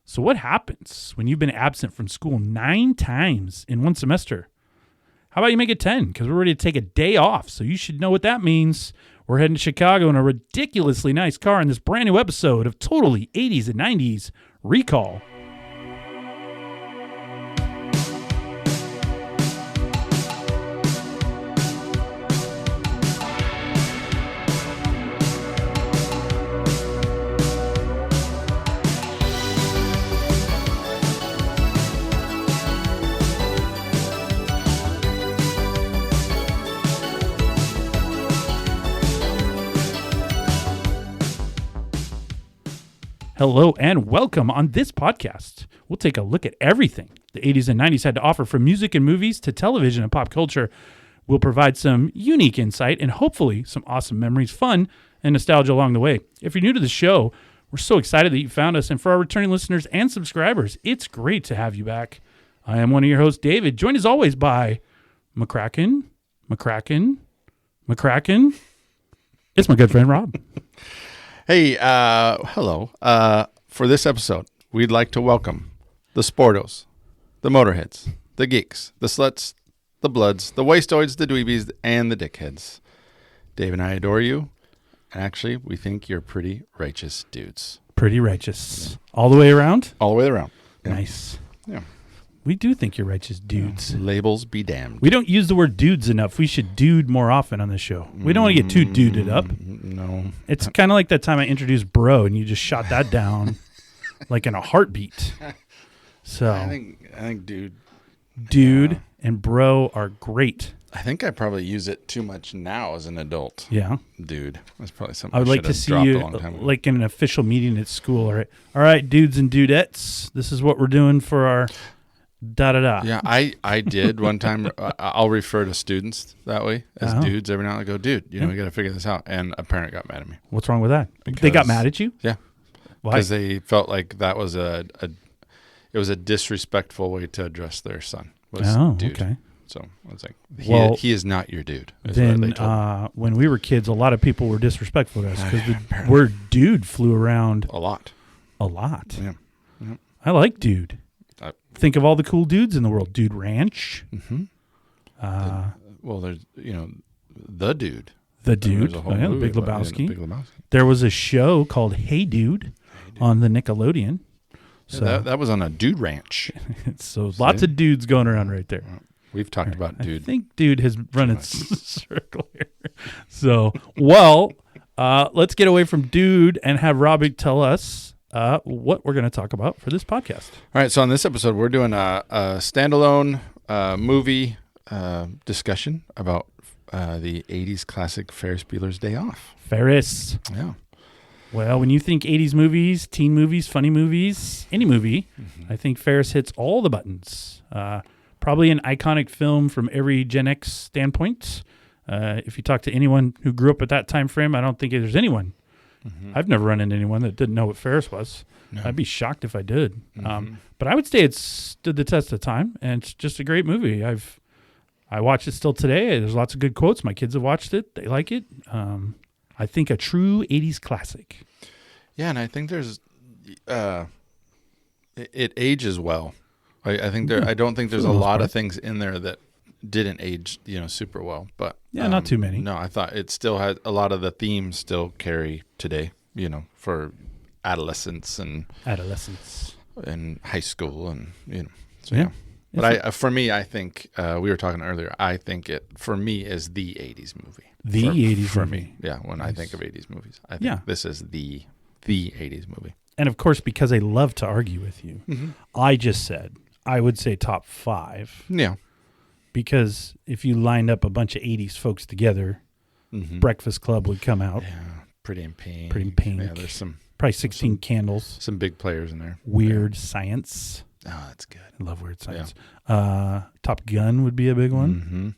So what happens when you've been absent from school 9 times in one semester? How about you make it 10? Because we're ready to take a day off. So you should know what that means. We're heading to Chicago in a ridiculously nice car in this brand new episode of Totally 80s and 90s Recall. Hello and welcome. On this podcast, we'll take a look at everything the 80s and 90s had to offer, from music and movies to television and pop culture. We'll provide some unique insight and hopefully some awesome memories, fun, and nostalgia along the way. If you're new to the show, we're so excited that you found us. And for our returning listeners and subscribers, it's great to have you back. I am one of your hosts, David, joined as always by McCracken. It's my good friend, Rob. Hey, hello. For this episode, we'd like to welcome the Sportos, the Motorheads, the Geeks, the Sluts, the Bloods, the Wastoids, the Dweebies, and the Dickheads. Dave and I adore you. And actually, we think you're pretty righteous dudes. Pretty righteous. Yeah. All the way around? All the way around. Yeah. Nice. Yeah. We do think you're righteous dudes. Yeah. Labels be damned. We don't use the word dudes enough. We should dude more often on this show. We don't want to get too duded up. No. It's kind of like that time I introduced bro and you just shot that down like in a heartbeat. So I think dude and bro are great. I think I probably use it too much now as an adult. Yeah. Dude. That's probably something I would like to see you like in an official meeting at school. All right, dudes and dudettes, this is what we're doing for our da-da-da. Yeah, I did one time. I'll refer to students that way as dudes every now and then. I go, dude, we got to figure this out. And a parent got mad at me. What's wrong with that? They got mad at you? Yeah. Why? Because they felt like that was it was a disrespectful way to address their son. Dude. Okay. So I was like, he is not your dude. Then when we were kids, a lot of people were disrespectful to us because the word dude flew around a lot. Yeah. Yep. I like dude. Think of all the cool dudes in the world. Dude Ranch. Mm-hmm. There's the dude. The Dude. The Big Lebowski. There was a show called Hey Dude on the Nickelodeon. So that was on a dude ranch. So lots of dudes going around right there. We've talked about dude. I think dude has run its circle here. So, let's get away from dude and have Robbie tell us what we're going to talk about for this podcast. All right. So on this episode, we're doing a standalone movie discussion about the 80s classic Ferris Bueller's Day Off. Ferris. Yeah. Well, when you think 80s movies, teen movies, funny movies, any movie, I think Ferris hits all the buttons. Probably an iconic film from every Gen X standpoint. If you talk to anyone who grew up at that time frame, I don't think there's anyone. I've never run into anyone that didn't know what Ferris was. No. I'd be shocked if I did. But I would say it stood the test of time, and it's just a great movie. I watch it still today. There's lots of good quotes. My kids have watched it. They like it. I think a true 80s classic. Yeah, and I think there's it ages well. I think I don't think there's a lot of things in there that didn't age, super well. But not too many. No, I thought it still had a lot of the themes still carry today. For adolescence and high school and So yeah. But for me, I think we were talking earlier. I think it for me is the 80s movie. The 80s for movie. Me. Yeah, when I think of 80s movies, I think this is the 80s movie. And of course, because I love to argue with you, I just said I would say top 5. Yeah. Because if you lined up a bunch of 80s folks together, Breakfast Club would come out. Yeah, Pretty in Pink. Yeah, there's probably 16 Candles. Some big players in there. Weird Science. Oh, that's good. I love Weird Science. Yeah. Top Gun would be a big one.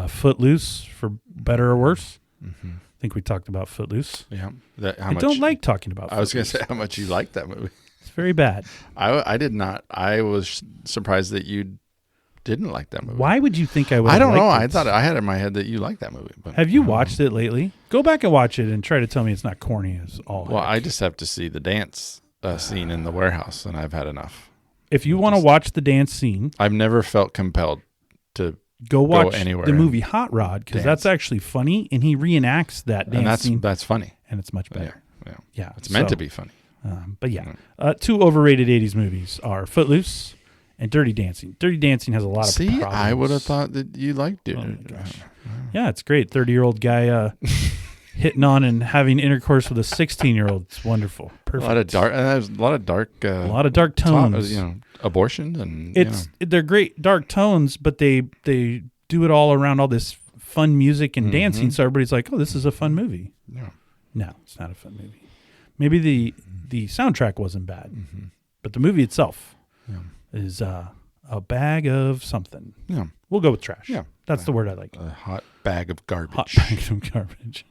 Footloose, for better or worse. I think we talked about Footloose. Yeah. I don't like talking about Footloose. I was going to say how much you like that movie. It's very bad. I did not. I was surprised that you didn't like that movie. Why would you think I would? I don't know. I thought I had it in my head that you liked that movie. But have you watched it lately? Go back and watch it and try to tell me it's not corny as all. Well, I just have to see the dance scene in the warehouse, and I've had enough. If you want to watch the dance scene, I've never felt compelled to go watch anywhere the movie Hot Rod, because that's actually funny, and he reenacts that dance scene. That's funny. And it's much better. Yeah. It's meant to be funny. But two overrated 80s movies are Footloose and Dirty Dancing. Dirty Dancing has a lot of problems. I would have thought that you liked it. Oh, my gosh. Yeah, it's great. 30-year-old guy hitting on and having intercourse with a 16-year-old. It's wonderful. Perfect. There's a lot of dark tones. Abortion and they're great dark tones, but they do it all around all this fun music and dancing. So everybody's like, "Oh, this is a fun movie." No, it's not a fun movie. Maybe the soundtrack wasn't bad, but the movie itself is a bag of something. Yeah, we'll go with trash. Yeah, that's the word I like. A hot bag of garbage. Hot bag of garbage.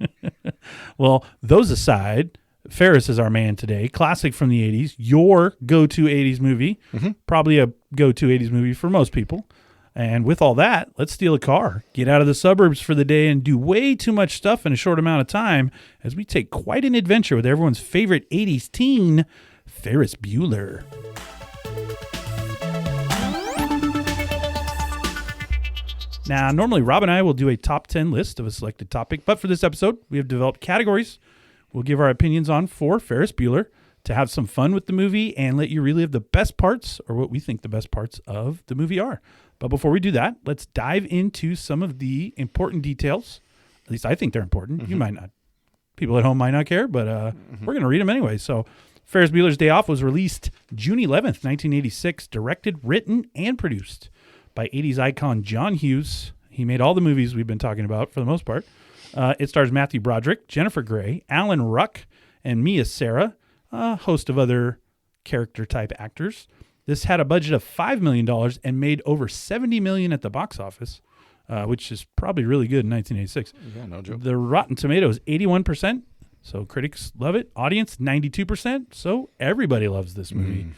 Well, those aside, Ferris is our man today. Classic from the 80s. Your go-to 80s movie. Probably a go-to 80s movie for most people. And with all that, let's steal a car, get out of the suburbs for the day, and do way too much stuff in a short amount of time as we take quite an adventure with everyone's favorite 80s teen, Ferris Bueller. Now, normally Rob and I will do a top 10 list of a selected topic, but for this episode, we have developed categories we'll give our opinions on for Ferris Bueller to have some fun with the movie and let you relive the best parts, or what we think the best parts of the movie are. But before we do that, let's dive into some of the important details. At least I think they're important. You might not. People at home might not care, but we're going to read them anyway. So Ferris Bueller's Day Off was released June 11th, 1986, directed, written, and produced by 80s icon John Hughes. He made all the movies we've been talking about for the most part. It stars Matthew Broderick, Jennifer Grey, Alan Ruck, and Mia Sara, a host of other character-type actors. This had a budget of $5 million and made over $70 million at the box office, which is probably really good in 1986. Yeah, no joke. The Rotten Tomatoes, 81%, so critics love it. Audience, 92%, so everybody loves this movie.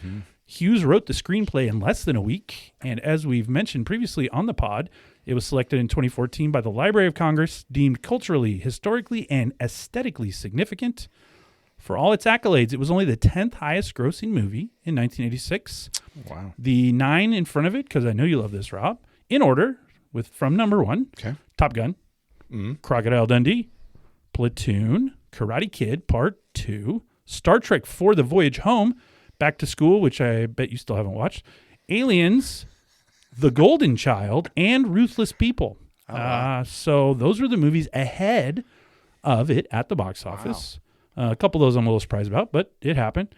Hughes wrote the screenplay in less than a week, and as we've mentioned previously on the pod, it was selected in 2014 by the Library of Congress, deemed culturally, historically, and aesthetically significant. For all its accolades, it was only the 10th highest grossing movie in 1986. Wow. The 9 in front of it, because I know you love this, Rob, in order, from number 1, Top Gun, Crocodile Dundee, Platoon, Karate Kid Part 2, Star Trek IV: The Voyage Home, Back to School, which I bet you still haven't watched, Aliens, The Golden Child, and Ruthless People. So those were the movies ahead of it at the box office. A couple of those I'm a little surprised about, but it happened.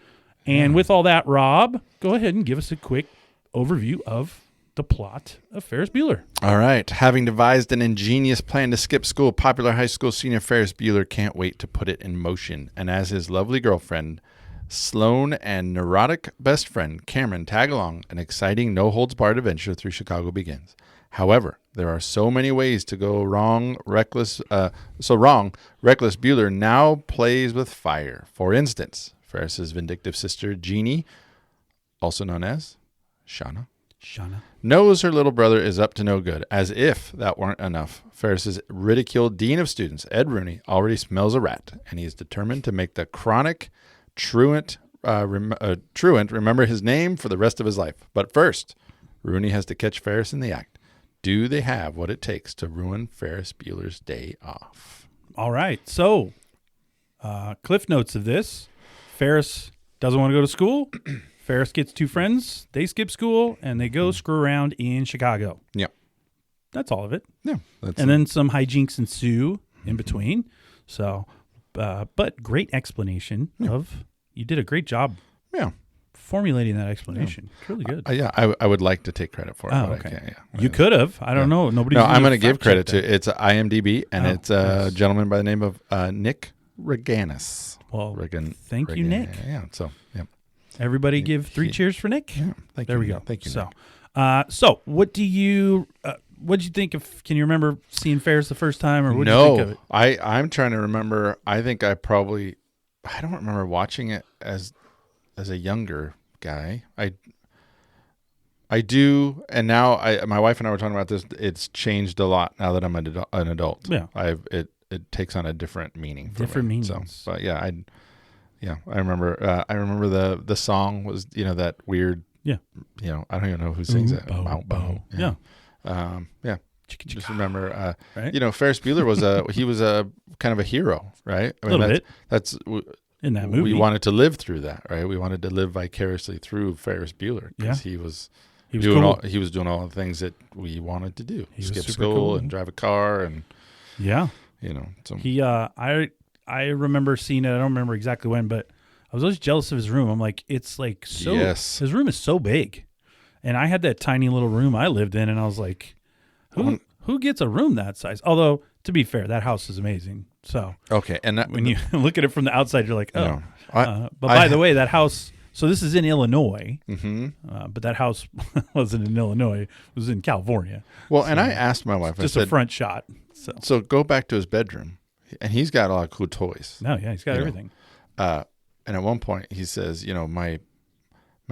And with all that, Rob, go ahead and give us a quick overview of the plot of Ferris Bueller. All right. Having devised an ingenious plan to skip school, popular high school senior Ferris Bueller can't wait to put it in motion. And as his lovely girlfriend, Sloane, and neurotic best friend, Cameron, tag along, an exciting no-holds-barred adventure through Chicago begins. However, there are so many ways to go wrong. Reckless Bueller now plays with fire. For instance, Ferris's vindictive sister, Jeannie, also known as Shauna, knows her little brother is up to no good. As if that weren't enough, Ferris's ridiculed dean of students, Ed Rooney, already smells a rat, and he is determined to make the chronic truant remember his name for the rest of his life. But first, Rooney has to catch Ferris in the act. Do they have what it takes to ruin Ferris Bueller's Day Off? All right. So, cliff notes of this. Ferris doesn't want to go to school. Ferris gets 2 friends. They skip school, and they go screw around in Chicago. Yep. That's all of it. Yeah. Then some hijinks ensue in between. So, but great explanation of, you did a great job. Yeah. Formulating that explanation. It's really good. I would like to take credit for it. Oh, okay. You could have. I don't know. Nobody's. No, I'm going to give credit to it's IMDb, and it's a gentleman by the name of Nick Reganis. Well, thank you, Nick. Yeah. So, yeah. Everybody give 3 cheers for Nick. Yeah. There we go. Thank you. So what do you? What did you think of? Can you remember seeing Ferris the first time, or what did you think of it? I'm trying to remember. I think I don't remember watching it as a younger guy. I do, and now my wife and I were talking about this. It's changed a lot now that I'm an adult. Yeah, it takes on a different meaning. Different meanings. So, but yeah, Yeah, I remember. I remember the song was that weird. Yeah. I don't even know who sings it. Bow, bow. Yeah. Yeah. Just remember. Right. Ferris Bueller was a kind of a hero, right? I mean, a little bit. That's in that movie. We wanted to live through that, right? We wanted to live vicariously through Ferris Bueller because he was doing cool. he was doing all the things that we wanted to do. He skip was school cool. And drive a car and So he I remember seeing it. I don't remember exactly when, but I was always jealous of his room. I'm like, it's like so. Yes. His room is so big, and I had that tiny little room I lived in, and I was like, who gets a room that size? Although to be fair, that house is amazing. So okay, and when you look at it from the outside, you're like, oh. No, but by the way, that house. So this is in Illinois, mm-hmm. But that house wasn't in Illinois; it was in California. Well, and I asked my wife, just a front shot. So go back to his bedroom, and he's got a lot of cool toys. No, yeah, he's got everything. And at one point, he says, my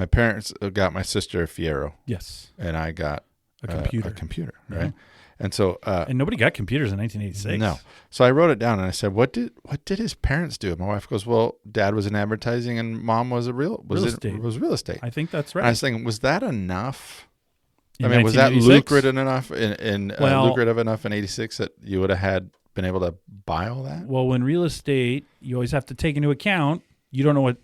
parents got my sister a Fiero. Yes, and I got a computer. Right? Yeah. And so, and nobody got computers in 1986. No. So I wrote it down and I said, "What did his parents do?" My wife goes, "Well, Dad was in advertising and Mom was real estate." I think that's right. And I was thinking, was that enough? In I mean, was that 1986? lucrative enough lucrative enough in '86 that you would have been able to buy all that? Well, when real estate, you always have to take into account you don't know what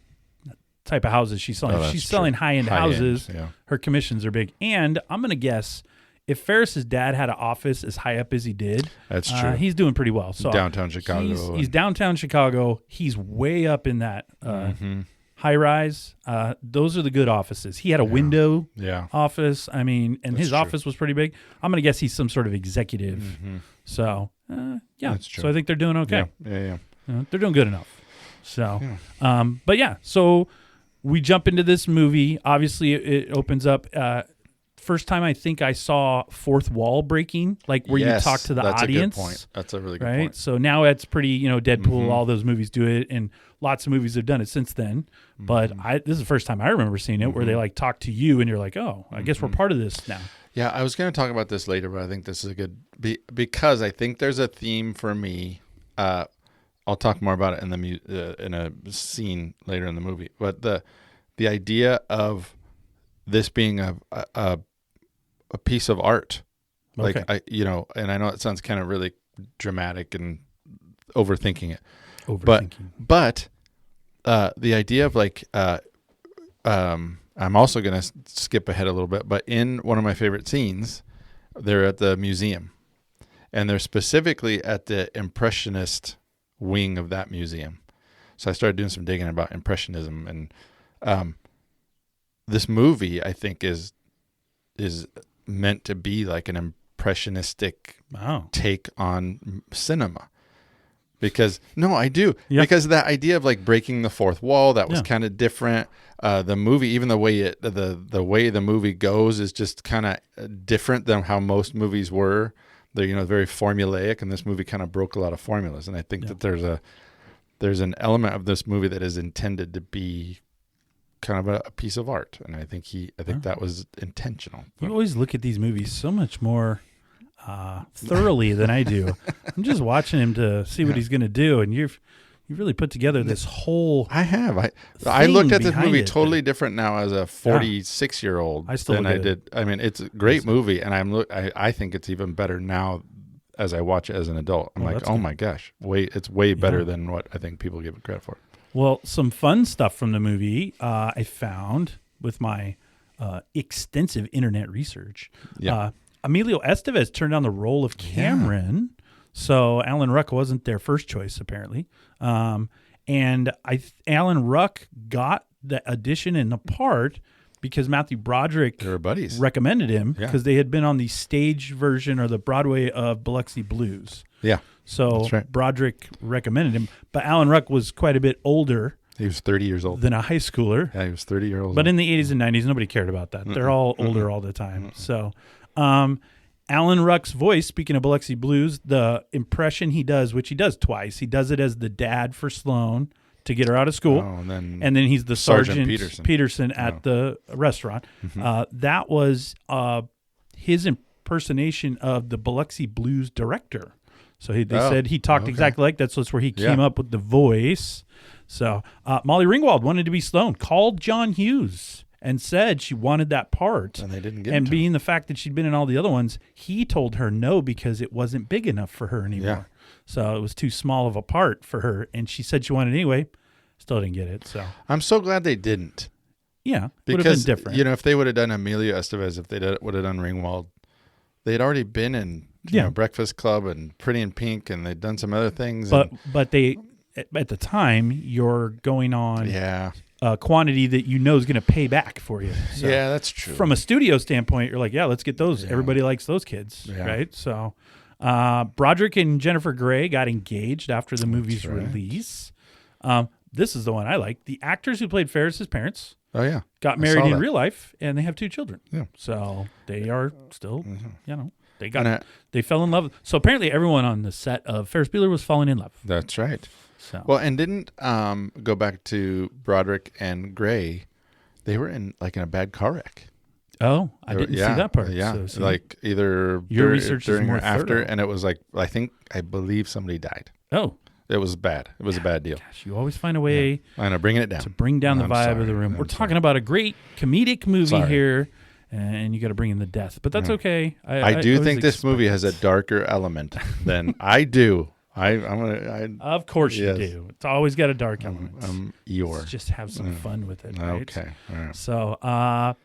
type of houses she's selling. If she's selling high-end houses, her commissions are big. And I'm going to guess, if Ferris's dad had an office as high up as he did, that's true. He's doing pretty well. So downtown Chicago. He's downtown Chicago. He's way up in that high rise. Those are the good offices. He had a window office. I mean, and his office was pretty big. I'm going to guess he's some sort of executive. Mm-hmm. So, that's true. So I think they're doing okay. Yeah. They're doing good enough. So, but yeah, so we jump into this movie. Obviously, it opens up. First time I think I saw fourth wall breaking, like where you talk to the audience. That's a good point. That's a really good point. So now it's pretty, Deadpool, all those movies do it, and lots of movies have done it since then. But this is the first time I remember seeing it where they like talk to you and you're like, oh, I guess we're part of this now. Yeah, I was going to talk about this later, but I think this is a good because I think there's a theme for me. I'll talk more about it in a scene later in the movie. But the idea of this being a piece of art, like and I know it sounds kind of really dramatic and overthinking it, but the idea of like I'm also going to skip ahead a little bit, but in one of my favorite scenes, they're at the museum, and they're specifically at the Impressionist wing of that museum. So I started doing some digging about Impressionism, and this movie I think is meant to be like an impressionistic take on cinema. Because I do. Yep. Because that idea of like breaking the fourth wall, that was kind of different. The movie, even the way the way the movie goes is just kind of different than how most movies were. They're very formulaic, and this movie kind of broke a lot of formulas. And I think that there's an element of this movie that is intended to be kind of a piece of art, and I think that was intentional. You always look at these movies so much more thoroughly than I do. I'm just watching him to see what he's going to do, and you've really put together this whole. I looked at this movie totally different now as a 46-year-old than I did. I mean, it's a great movie, and I think it's even better now as I watch it as an adult. I'm like, oh my gosh, it's way better than what I think people give it credit for. Well, some fun stuff from the movie I found with my extensive internet research. Yeah. Emilio Estevez turned down the role of Cameron, so Alan Ruck wasn't their first choice, apparently. And Alan Ruck got the audition and the part because Matthew Broderick recommended him because they had been on the stage version or the Broadway of Biloxi Blues. Yeah. So Broderick recommended him, but Alan Ruck was quite a bit older. He was 30 years old. Than a high schooler. Yeah, he was 30 years old. But in the 80s and 90s, nobody cared about that. They're all older all the time. So Alan Ruck's voice, speaking of Biloxi Blues, the impression he does, which he does twice, he does it as the dad for Sloane to get her out of school. Oh, and then he's the Sergeant Peterson at the restaurant. That was his impersonation of the Biloxi Blues director. So they said he talked exactly like that. So that's where he came up with the voice. So Molly Ringwald wanted to be Sloane, called John Hughes and said she wanted that part. And they didn't get it. And being the fact that she'd been in all the other ones, he told her no because it wasn't big enough for her anymore. Yeah. So it was too small of a part for her. And she said she wanted it anyway. Still didn't get it. So I'm so glad they didn't. Yeah. Because, would have been different. if they would have done Emilio Estevez, if they would have done Ringwald, they'd already been in Breakfast Club and Pretty in Pink, and they'd done some other things. But they, at the time, you're going on a quantity that is going to pay back for you. So yeah, that's true. From a studio standpoint, you're like, let's get those. Yeah. Everybody likes those kids, right? So Broderick and Jennifer Grey got engaged after the movie's release. This is the one I like. The actors who played Ferris's parents got married in real life, and they have 2 children. Yeah. So they are still, they fell in love. So apparently everyone on the set of Ferris Bueller was falling in love. That's right. So. Well, and didn't go back to Broderick and Gray, they were in a bad car wreck. Oh, I didn't see that part. Yeah, so either your research during is more or after, thorough. and it was I believe somebody died. Oh. It was bad. It was a bad deal. Gosh, you always find a way I know, bringing it down. to bring down the vibe of the room. We're talking about a great comedic movie here, and you got to bring in the death. But that's okay. I do think this movie has a darker element than I do. Of course you do. It's always got a dark element. Eeyore. Let's just have some fun with it. Right? Okay. All right. So,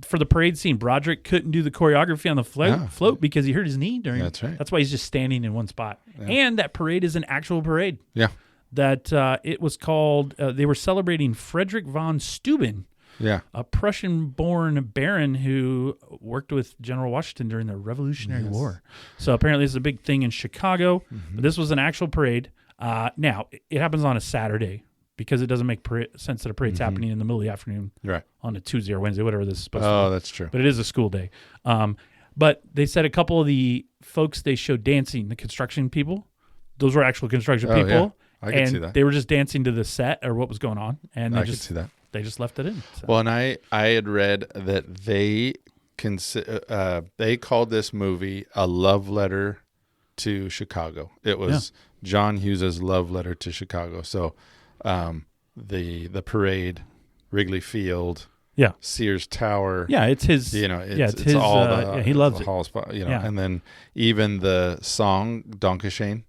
for the parade scene, Broderick couldn't do the choreography on the float because he hurt his knee during. That's right. That's why he's just standing in one spot. Yeah. And that parade is an actual parade. Yeah. That it was called. They were celebrating Frederick von Steuben. Yeah. A Prussian-born baron who worked with General Washington during the Revolutionary War. So apparently this is a big thing in Chicago. Mm-hmm. But this was an actual parade. Now, it happens on a Saturday because it doesn't make sense that a parade's happening in the middle of the afternoon on a Tuesday or Wednesday, whatever this is supposed to be. Oh, that's true. But it is a school day. But they said a couple of the folks they showed dancing, the construction people, those were actual construction people. Yeah. I can see that. They were just dancing to the set or what was going on. And I can see that. They just left it in. So. Well, and I had read that they called this movie a love letter to Chicago. It was John Hughes's love letter to Chicago. So the parade, Wrigley Field, Sears Tower. Yeah, it's his. It's his. all the he loves the it. halls, and then even the song Dankeschön.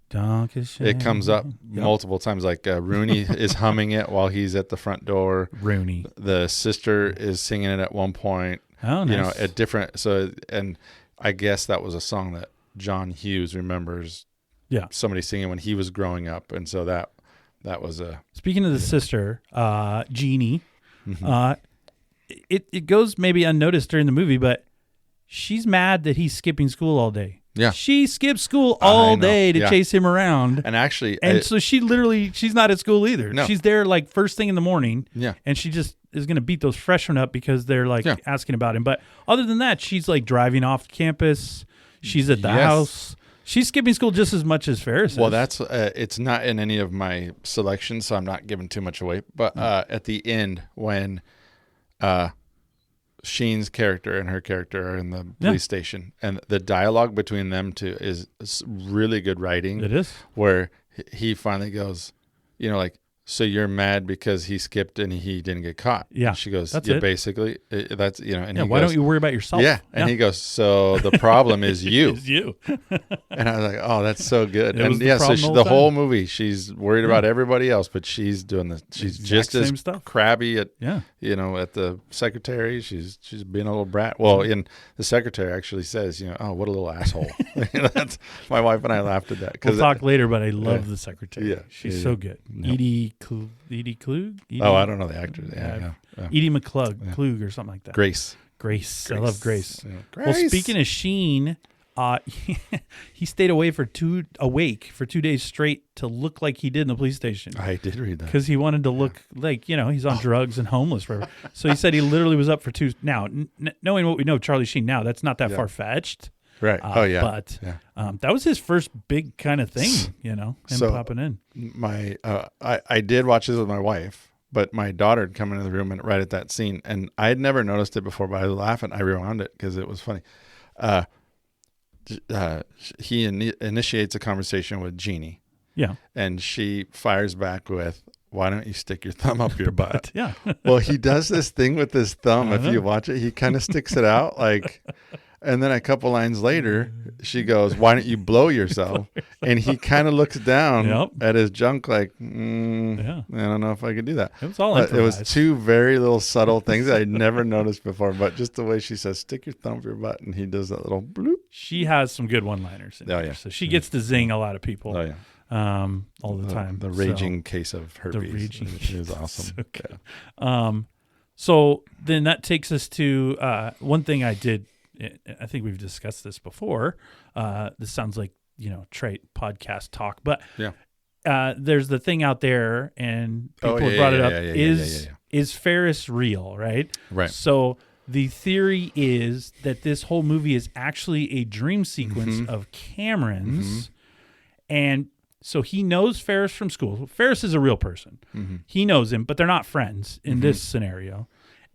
It comes up multiple times. Like Rooney is humming it while he's at the front door. Rooney. The sister is singing it at one point. Oh, nice. At different. So, and I guess that was a song that John Hughes remembers. Yeah. Somebody singing when he was growing up, and so that was a. Speaking of the sister, Jeannie, it goes maybe unnoticed during the movie, but she's mad that he's skipping school all day. Yeah. She skips school all day to chase him around. And actually... so she's not at school either. No. She's there first thing in the morning. Yeah. And she just is going to beat those freshmen up because they're asking about him. But other than that, she's driving off campus. She's at the house. She's skipping school just as much as Ferris is. Well, that's it's not in any of my selections, so I'm not giving too much away. But at the end, when Sheen's character and her character are in the police station, and the dialogue between them two is really good writing. It is. Where he finally goes, so you're mad because he skipped and he didn't get caught. Yeah. And she goes, that's it. Basically, that's, and why don't you worry about yourself? Yeah. And he goes, so the problem is you. It's you. And I was like, oh, that's so good. So the whole movie, she's worried about everybody else, but she's doing she's just as stuff. crabby at, at the secretary. She's being a little brat. Well, and the secretary actually says, oh, what a little asshole. That's my wife and I laughed at that. We'll talk later, but I love the secretary. Yeah. She's so good. Edie Klug? I don't know the actor. Edie Klug or something like that. Grace. I love Grace. Yeah. Well, speaking of Sheen, he stayed awake for 2 days straight to look like he did in the police station. I did read that. Because he wanted to look like, he's on drugs and homeless forever. So he said he literally was up for 2. Now, knowing what we know of Charlie Sheen now, that's not that far-fetched. Right. But that was his first big kind of thing, him popping in. I did watch this with my wife, but my daughter had come into the room right at that scene, and I had never noticed it before, but I was laughing. I rewound it because it was funny. he initiates a conversation with Jeannie. Yeah. And she fires back with, "Why don't you stick your thumb up your butt?" Yeah. Well, he does this thing with his thumb. If know. you watch it, he kind of sticks it out like, and then a couple lines later, she goes, "Why don't you blow yourself?" And he kind of looks down at his junk like, I don't know if I could do that. It was all It was improvised. two very little subtle things that I'd never noticed before, but just the way she says, "Stick your thumb up your butt," and he does that little bloop. She has some good one-liners in there. So she gets to zing a lot of people. Oh, yeah. All the time. The raging case of herpes. The raging is awesome. So good. So then that takes us to one thing I did. I think we've discussed this before. This sounds like, trite podcast talk, but there's the thing out there, and people have brought it up. Is Ferris real? Right. Right. So the theory is that this whole movie is actually a dream sequence of Cameron's, and so he knows Ferris from school. Ferris is a real person. He knows him, but they're not friends in this scenario.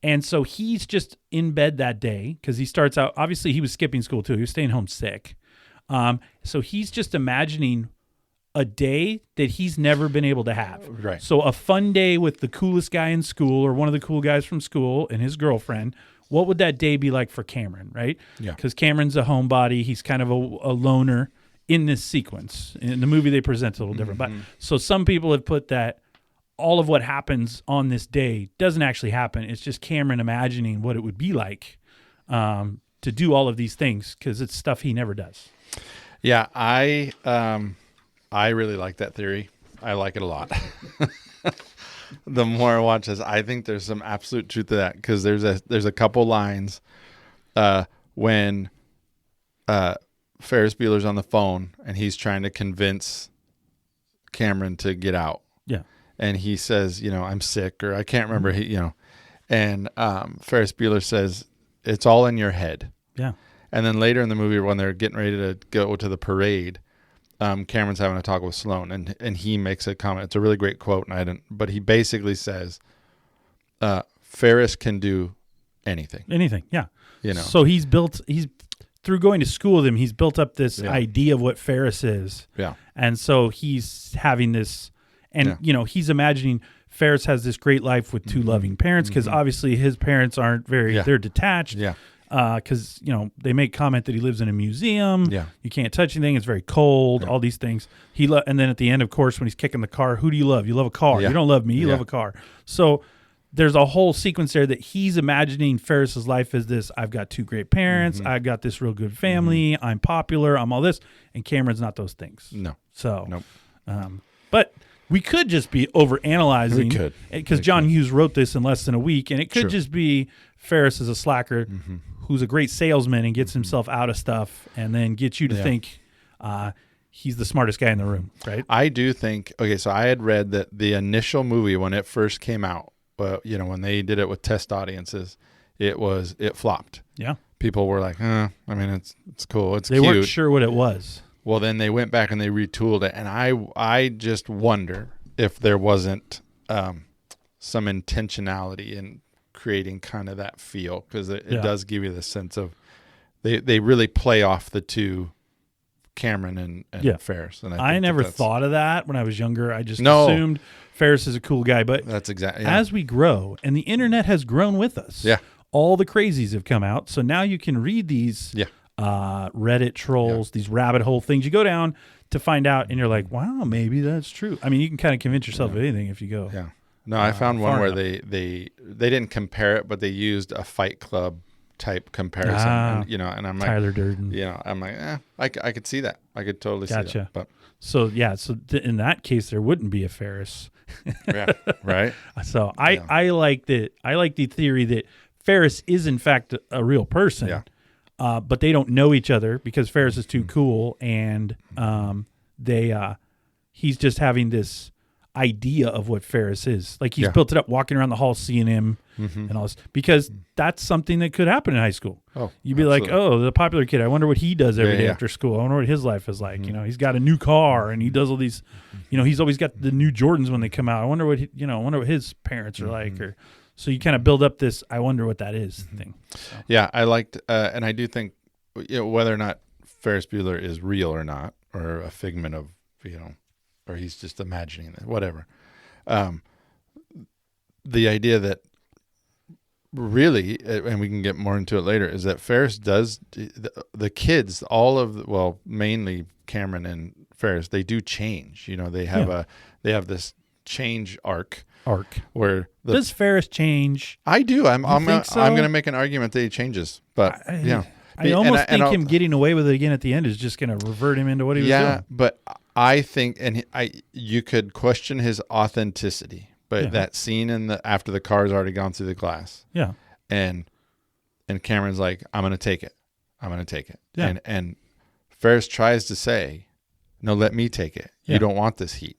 And so he's just in bed that day because he starts out, obviously he was skipping school too. He was staying home sick. So he's just imagining a day that he's never been able to have. Right. So a fun day with the coolest guy in school or one of the cool guys from school and his girlfriend. What would that day be like for Cameron, right? Yeah. Because Cameron's a homebody. He's kind of a loner in this sequence. In the movie, they present it a little different. But so some people have put that all of what happens on this day doesn't actually happen. It's just Cameron imagining what it would be like to do all of these things because it's stuff he never does. Yeah, I really like that theory. I like it a lot. The more I watch this, I think there's some absolute truth to that because there's a couple lines when Ferris Bueller's on the phone and he's trying to convince Cameron to get out. Yeah. And he says, "I'm sick," or I can't remember, and Ferris Bueller says, "It's all in your head." Yeah. And then later in the movie, when they're getting ready to go to the parade, Cameron's having a talk with Sloane, and he makes a comment. It's a really great quote, but he basically says, Ferris can do anything. Anything, yeah. So he's through going to school with him, he's built up this idea of what Ferris is. Yeah. And so he's having this, and he's imagining Ferris has this great life with two loving parents because obviously his parents aren't they're detached. Yeah. Because they make comment that he lives in a museum. Yeah. You can't touch anything. It's very cold. All these things. And then at the end, of course, when he's kicking the car, who do you love? You love a car. Yeah. You don't love me. You love a car. So there's a whole sequence there that he's imagining Ferris's life as this. I've got two great parents. I've got this real good family. I'm popular. I'm all this. And Cameron's not those things. No. So, nope. But we could just be overanalyzing. We could. Because John Hughes wrote this in less than a week. And it could just be Ferris is a slacker who's a great salesman and gets himself out of stuff and then gets you to think he's the smartest guy in the room, right? I do think, so I had read that the initial movie, when it first came out, when they did it with test audiences, it flopped. Yeah. People were like, it's cool. It's cute. They weren't sure what it was. Well, then they went back and they retooled it. And I just wonder if there wasn't some intentionality in creating kind of that feel because it does give you the sense of they really play off the two, Cameron and Ferris. And I never thought of that when I was younger. I just assumed Ferris is a cool guy. But that's exactly as we grow, and the internet has grown with us, all the crazies have come out. So now you can read these Reddit trolls, these rabbit hole things. You go down to find out, and you're like, wow, maybe that's true. I mean, you can kind of convince yourself of anything if you go. Yeah. No, I found one where they didn't compare it, but they used a Fight Club type comparison. And, and I'm like, Tyler Durden. I'm like, I could see that. I could totally see that. But so in that case, there wouldn't be a Ferris. Yeah, right. So I like that. I like the theory that Ferris is in fact a real person. Yeah. But they don't know each other because Ferris is too cool, and he's just having this idea of what Ferris is. Like he's built it up, walking around the hall, seeing him and all this, because that's something that could happen in high school. Oh, you'd be absolutely. like, oh, the popular kid. I wonder what he does every day after school. I wonder what his life is like. He's got a new car and he does all these, he's always got the new Jordans when they come out. I wonder what what his parents are like, or so you kind of build up this I wonder what that is thing. So. Yeah, I liked and I do think whether or not Ferris Bueller is real or not, or a figment of, or he's just imagining it, whatever. The idea that really, and we can get more into it later, is that Ferris does, the kids, mainly Cameron and Ferris, they do change. They have they have this change arc where does Ferris change? I do. I'm going to make an argument that he changes, but I almost think him getting away with it again at the end is just going to revert him into what he was doing. Yeah, but I think, you could question his authenticity, but that scene after the car's already gone through the glass, and Cameron's like, I'm going to take it, and Ferris tries to say, no, let me take it. You don't want this heat.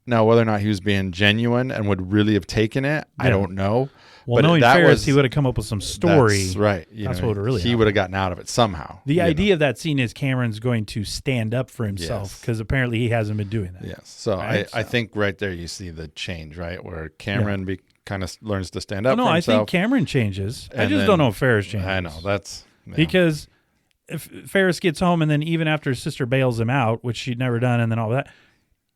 Now, whether or not he was being genuine and would really have taken it, I don't know. Well, knowing Ferris, he would have come up with some story. That's right. That's what would really he would have gotten out of it somehow. The idea of that scene is Cameron's going to stand up for himself because apparently he hasn't been doing that. Yes. So, right? I think right there you see the change, right, where Cameron kind of learns to stand up for himself. I think Cameron changes. I just don't know if Ferris changes. I know. That's... Because if Ferris gets home and then even after his sister bails him out, which she'd never done, and then all that,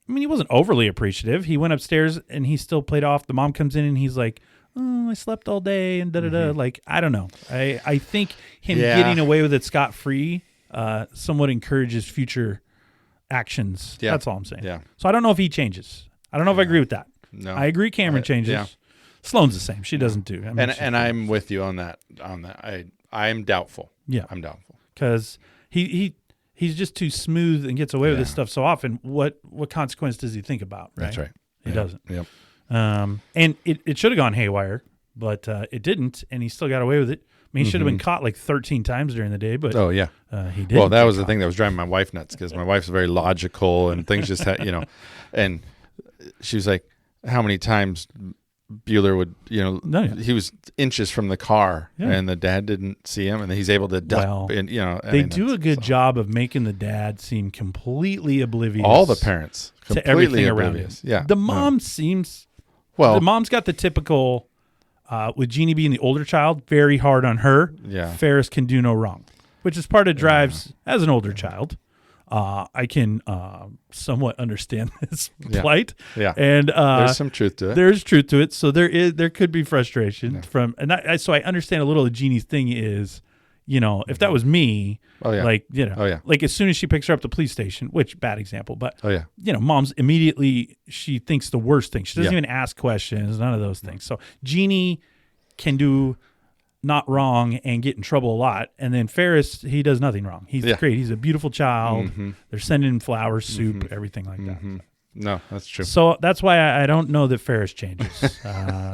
I mean, he wasn't overly appreciative. He went upstairs and he still played off. The mom comes in and he's like, oh, I slept all day and da-da-da. Like, I don't know. I think him getting away with it scot-free somewhat encourages future actions. Yeah. That's all I'm saying. Yeah. So I don't know if he changes. I don't know if I agree with that. No. I agree Cameron changes. Yeah. Sloane's the same. She doesn't do. And I'm with you on that. I'm doubtful. Yeah. I'm doubtful. Because he's just too smooth and gets away with this stuff so often. What consequence does he think about? Right? That's right. He doesn't. Yep. And it should have gone haywire, but it didn't, and he still got away with it. I mean, he should have been caught like 13 times during the day, but he didn't. Well, that was the thing that was driving my wife nuts because my wife's very logical and things just and she was like, how many times Bueller would, he was inches from the car and the dad didn't see him and he's able to duck. And, they do a good job of making the dad seem completely oblivious. All the parents. To everything around him. Yeah. The mom seems, the mom's got the typical, with Jeannie being the older child, very hard on her. Yeah. Ferris can do no wrong, which is part of drives as an older child. I can somewhat understand this plight. Yeah. And there's some truth to it. There's truth to it. So there could be frustration from, and so I understand a little of Jeannie's thing is, if that was me, like as soon as she picks her up at the police station, which bad example, but mom's immediately, she thinks the worst thing. She doesn't even ask questions, none of those things. So Jeannie can do not wrong and get in trouble a lot. And then Ferris, he does nothing wrong. He's great. He's a beautiful child. Mm-hmm. They're sending him flowers, soup, everything like that. So. No, that's true. So that's why I don't know that Ferris changes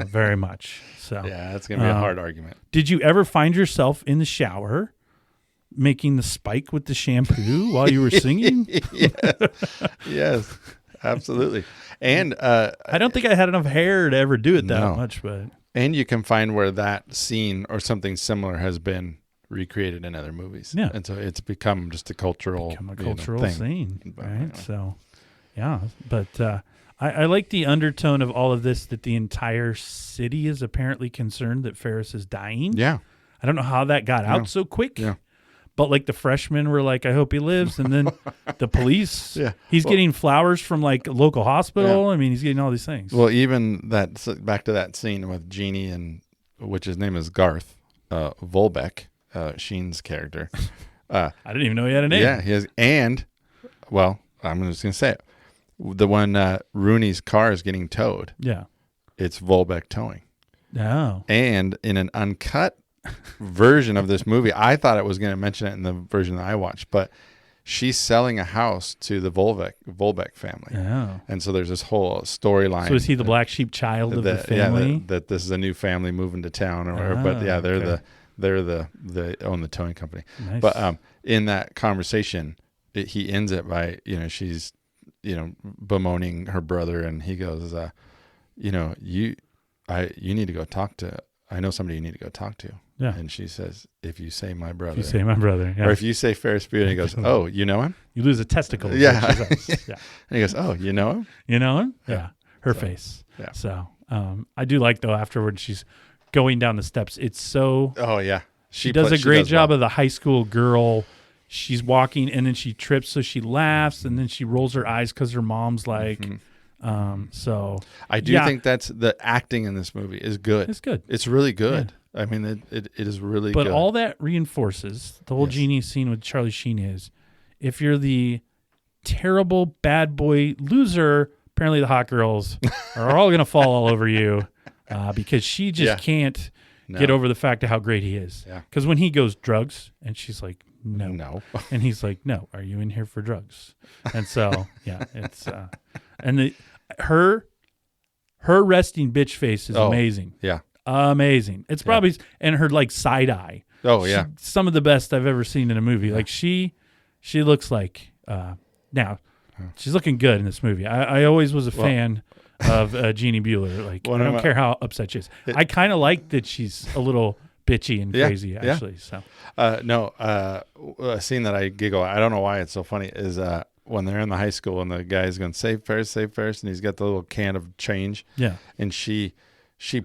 very much. So that's going to be a hard argument. Did you ever find yourself in the shower making the spike with the shampoo while you were singing? Yes, absolutely. And I don't think I had enough hair to ever do it that much, but. And you can find where that scene or something similar has been recreated in other movies. Yeah. And so it's become just a cultural scene. Right. So, but I like the undertone of all of this, that the entire city is apparently concerned that Ferris is dying. Yeah. I don't know how that got out so quick. Yeah. But like the freshmen were like, I hope he lives. And then the police, he's getting flowers from like a local hospital. I mean, he's getting all these things. Well, even back to that scene with Jeannie which his name is Garth Volbeck, Sheen's character. I didn't even know he had a name. Yeah, he has. And, I'm just going to say it. The one Rooney's car is getting towed. Yeah. It's Volbeck Towing. Oh. And in an uncut version of this movie, I thought it was going to mention it in the version that I watched, but she's selling a house to the Volbeck family. Oh. And so there's this whole storyline. So is he the black sheep child of the family? Yeah, that this is a new family moving to town or whatever. But they own the towing company. Nice. But in that conversation, he ends it by, she's, bemoaning her brother, and he goes, you need to go talk to, I know somebody you need to go talk to. Yeah. And she says, if you say my brother. If you say my brother. Yeah. Or if you say Ferris Bueller, he goes, oh, you know him? You lose a testicle. Yeah. And he goes, oh, you know him? You know him? Yeah. Her face. Yeah. So I do like, though, afterwards, she's going down the steps. It's so. Oh, yeah. She does a great job of the high school girl. she's walking and then she trips, so she laughs and then she rolls her eyes because her mom's like. So I do think that's the acting in this movie is good. It's good. It's really good. I mean, it is really good. But all that reinforces the whole genie scene with Charlie Sheen is, if you're the terrible bad boy loser, apparently the hot girls are all going to fall all over you because she just can't get over the fact of how great he is. Because when he goes drugs, and she's like, no. And he's like, no, are you in here for drugs? And so, it's, and her resting bitch face is amazing. Yeah. Amazing. It's probably, and her like side eye. Oh, yeah. Some of the best I've ever seen in a movie. Like she looks like, now she's looking good in this movie. I always was a fan of Jeannie Bueller. Like, I don't care how upset she is. I kind of like that she's a little bitchy and crazy, actually. So, a scene that I giggle. I don't know why it's so funny is when they're in the high school and the guy's going save Ferris, and he's got the little can of change. Yeah, and she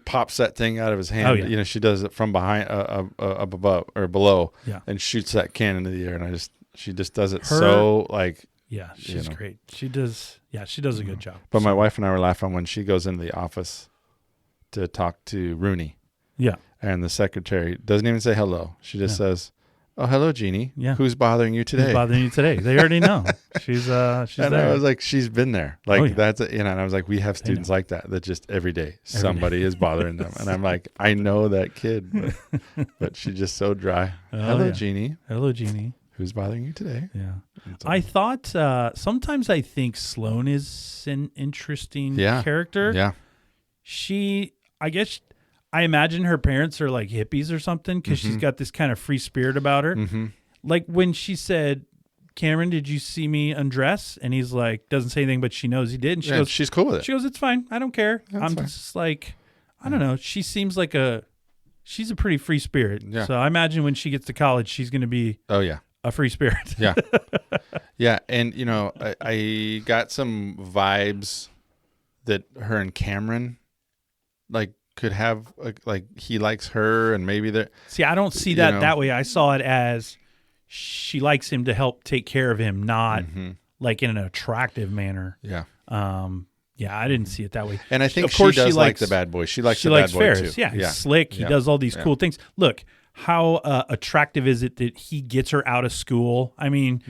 pops that thing out of his hand. You know, she does it from behind, up above or below, and shoots that can into the air. And she just does it so like. Yeah, she's great. She does a good job. But my wife and I were laughing when she goes into the office to talk to Rooney. Yeah. And the secretary doesn't even say hello. She just says, "Oh, hello, Jeannie. Yeah. Who's bothering you today?" Who's bothering you today? They already know. She's and there. I was like, she's been there. Like that's and I was like, we have students like that just every day somebody is bothering them. And I'm like, I know that kid, but she's just so dry. Hello, Jeannie. Hello, Jeannie. Who's bothering you today? Yeah. I thought sometimes I think Sloane is an interesting character. Yeah. I imagine her parents are like hippies or something because she's got this kind of free spirit about her. Like when she said, "Cameron, did you see me undress?" And he's like, doesn't say anything, but she knows he did. And she goes, she's cool with it. She goes, "It's fine. I don't care." I'm just like, I don't know. She seems like she's a pretty free spirit. Yeah. So I imagine when she gets to college, she's going to be a free spirit. Yeah. Yeah. And, I got some vibes that her and Cameron like could have like he likes her and maybe they're. See, I don't see that way. I saw it as she likes him to help take care of him, not like in an attractive manner. Yeah. I didn't see it that way. And I think she does like the bad boy. She likes the bad boy Ferris. too. Yeah. He's slick. He does all these cool things. Look, how attractive is it that he gets her out of school? I mean,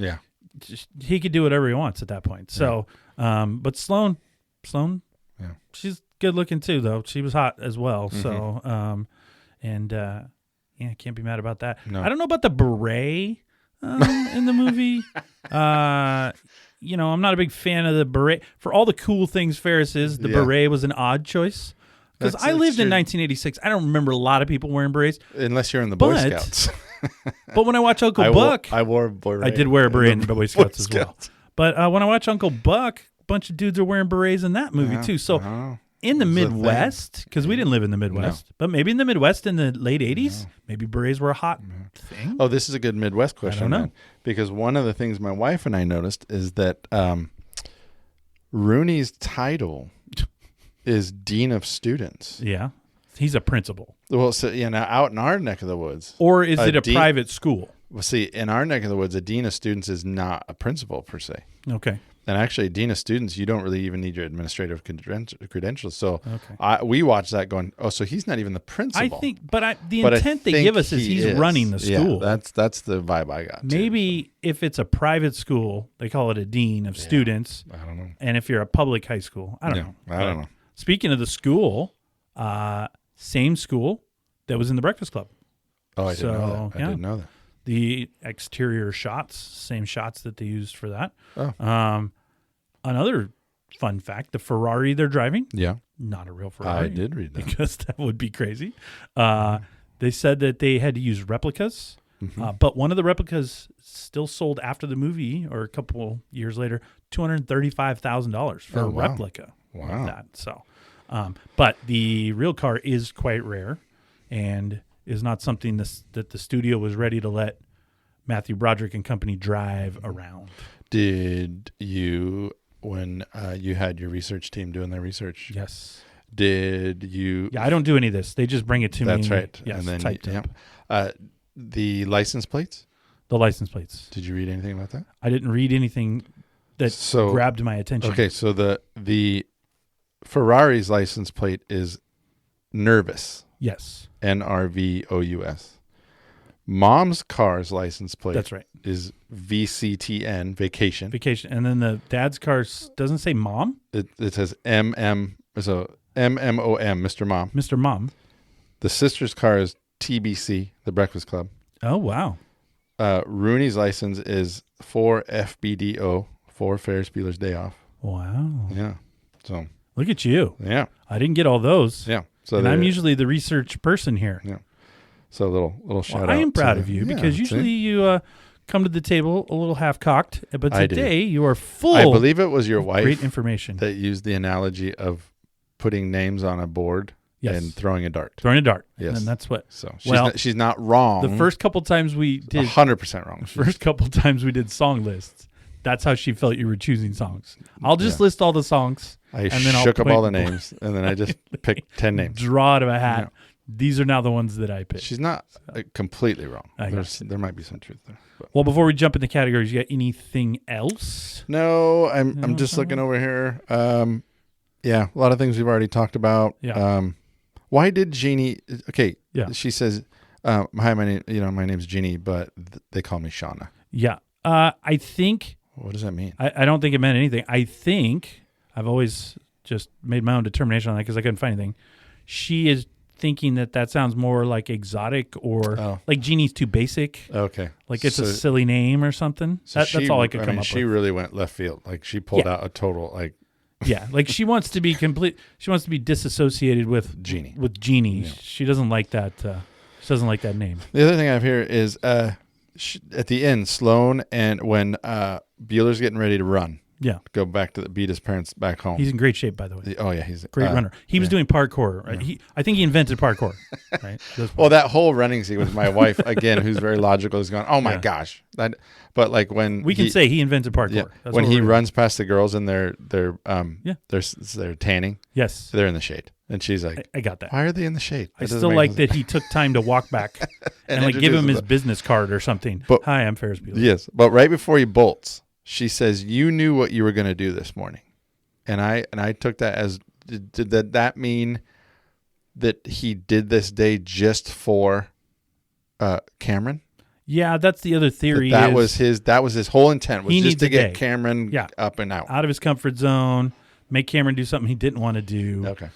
he could do whatever he wants at that point. So, but Sloane, she's good looking too, though. She was hot as well. So, can't be mad about that. No. I don't know about the beret in the movie. I'm not a big fan of the beret. For all the cool things Ferris is, the beret was an odd choice. Because I lived in 1986. I don't remember a lot of people wearing berets. Unless you're in the Boy Scouts. But when I watch Uncle Buck. I wore a beret. I did wear a beret in the Boy Scouts as well. But when I watch Uncle Buck, a bunch of dudes are wearing berets in that movie too. So in the Midwest, because we didn't live in the Midwest, but maybe in the Midwest in the late 80s, maybe berets were a hot thing. Oh, this is a good Midwest question. I don't know. Man, because one of the things my wife and I noticed is that Rooney's title is Dean of Students. Yeah. He's a principal. Well, so now out in our neck of the woods. Or is it a private school? Well, see, in our neck of the woods, a Dean of Students is not a principal per se. Okay. And actually, Dean of Students, you don't really even need your administrative credentials. So we watched that going, oh, so he's not even the principal. I think, the intent they give us is he's running the school. Yeah, that's the vibe I got. Maybe if it's a private school, they call it a Dean of Students. I don't know. And if you're a public high school, I don't know. I don't know. Speaking of the school, same school that was in the Breakfast Club. Oh, I didn't know that. I didn't know that. The exterior shots, same shots that they used for that. Oh. Another fun fact, the Ferrari they're driving, not a real Ferrari. I did read that. Because that would be crazy. They said that they had to use replicas, but one of the replicas still sold after the movie or a couple years later, $235,000 for a replica. Wow. Of that. So, but the real car is quite rare and is not something that the studio was ready to let Matthew Broderick and company drive around. Did you, when you had your research team doing their research? Yes. Did you? Yeah, I don't do any of this. They just bring it to me. That's right. Yes, and then typed up. The license plates? The license plates. Did you read anything about that? I didn't read anything that grabbed my attention. Okay, so the Ferrari's license plate is Nervous. Yes. NRVOUS. Mom's car's license plate. That's right. Is VCTN, Vacation. Vacation. And then the dad's car doesn't say Mom? It says MM, so MMOM, Mr. Mom. Mr. Mom. The sister's car is TBC, The Breakfast Club. Oh, wow. Rooney's license is 4FBDO, for Ferris Bueller's Day Off. Wow. Yeah. So look at you. Yeah. I didn't get all those. Yeah. So and I'm usually the research person here. Yeah. So a little shout out. I am proud of you because usually you come to the table a little half cocked, but today you are full. I believe it was your wife. Great information that used the analogy of putting names on a board. Yes. And throwing a dart. Yes. And that's what. So she's not wrong. The first couple times we did 100% wrong. First couple times we did song lists. That's how she felt you were choosing songs. I'll just list all the songs. And then shook up all the names, and then I just picked 10 names. Draw out of a hat. Yeah. These are now the ones that I picked. She's not completely wrong. There might be some truth there. But. Well, before we jump into categories, you got anything else? No, I'm just looking over here. Yeah, a lot of things we've already talked about. Yeah. Why did Jeannie? Okay. Yeah. She says, "Hi, my name's Jeannie, but they call me Shauna." Yeah. I think. What does that mean? I don't think it meant anything. I think I've always just made my own determination on that because I couldn't find anything. She is thinking that sounds more like exotic or like Jeannie's too basic. Okay. Like it's a silly name or something. So that's all I could come up with. She really went left field. Like she pulled out a total like. Yeah, like she wants to be She wants to be disassociated with Jeannie. Yeah. She doesn't like that. She doesn't like that name. The other thing I have here is at the end, Sloan and when Bueller's getting ready to run. Yeah, go back to beat his parents back home. He's in great shape, by the way. Oh yeah, he's a great runner. He was doing parkour. Right? Yeah. I think he invented parkour. Right. Well, that whole running sequence, my wife again, who's very logical, is going, "Oh my gosh!" But like when we can say he invented parkour. Yeah, when he runs past the girls and they're tanning. Yes, they're in the shade, and she's like, "I got that." Why are they in the shade? I still like that he took time to walk back and like give him his business card or something. But, hi, I'm Ferris Bueller. Yes, but right before he bolts. She says, "You knew what you were going to do this morning," and I took that as did that mean that he did this day just for Cameron? Yeah, that's the other theory. That was his whole intent was just to get Cameron up and out of his comfort zone, make Cameron do something he didn't want to do. Okay,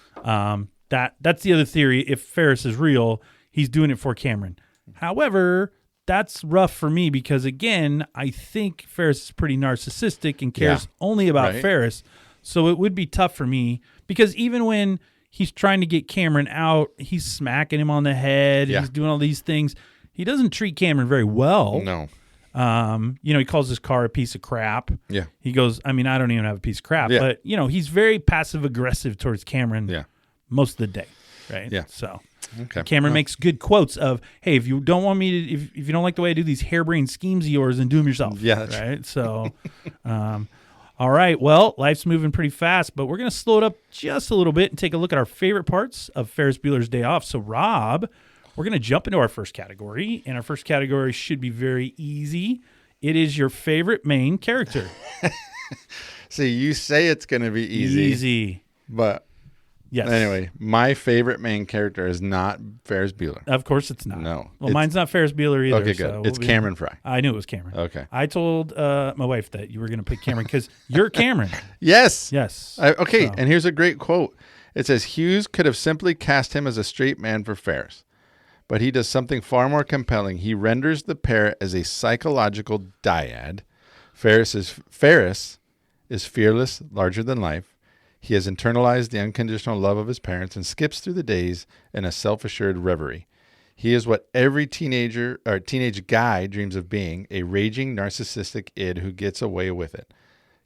that's the other theory. If Ferris is real, he's doing it for Cameron. However. That's rough for me because, again, I think Ferris is pretty narcissistic and cares only about Ferris. So it would be tough for me because even when he's trying to get Cameron out, he's smacking him on the head. Yeah. He's doing all these things. He doesn't treat Cameron very well. No. He calls his car a piece of crap. Yeah. He goes, I mean, I don't even have a piece of crap. Yeah. But, he's very passive-aggressive towards Cameron most of the day. Right? Yeah. So... Okay. Cameron makes good quotes of, "Hey, if you don't want me to, if you don't like the way I do these harebrained schemes of yours, then do them yourself." Yeah, right. So, all right. Well, life's moving pretty fast, but we're gonna slow it up just a little bit and take a look at our favorite parts of Ferris Bueller's Day Off. So, Rob, we're gonna jump into our first category, and our first category should be very easy. It is your favorite main character. See, you say it's gonna be easy, but. Yes. Anyway, my favorite main character is not Ferris Bueller. Of course it's not. No. Well, mine's not Ferris Bueller either. Okay, good. So it's Cameron Fry. I knew it was Cameron. Okay. I told my wife that you were going to pick Cameron because you're Cameron. Yes. Yes. And here's a great quote. It says, Hughes could have simply cast him as a straight man for Ferris, but he does something far more compelling. He renders the pair as a psychological dyad. Ferris is fearless, larger than life. He has internalized the unconditional love of his parents and skips through the days in a self-assured reverie. He is what every teenage guy dreams of being, a raging narcissistic id who gets away with it.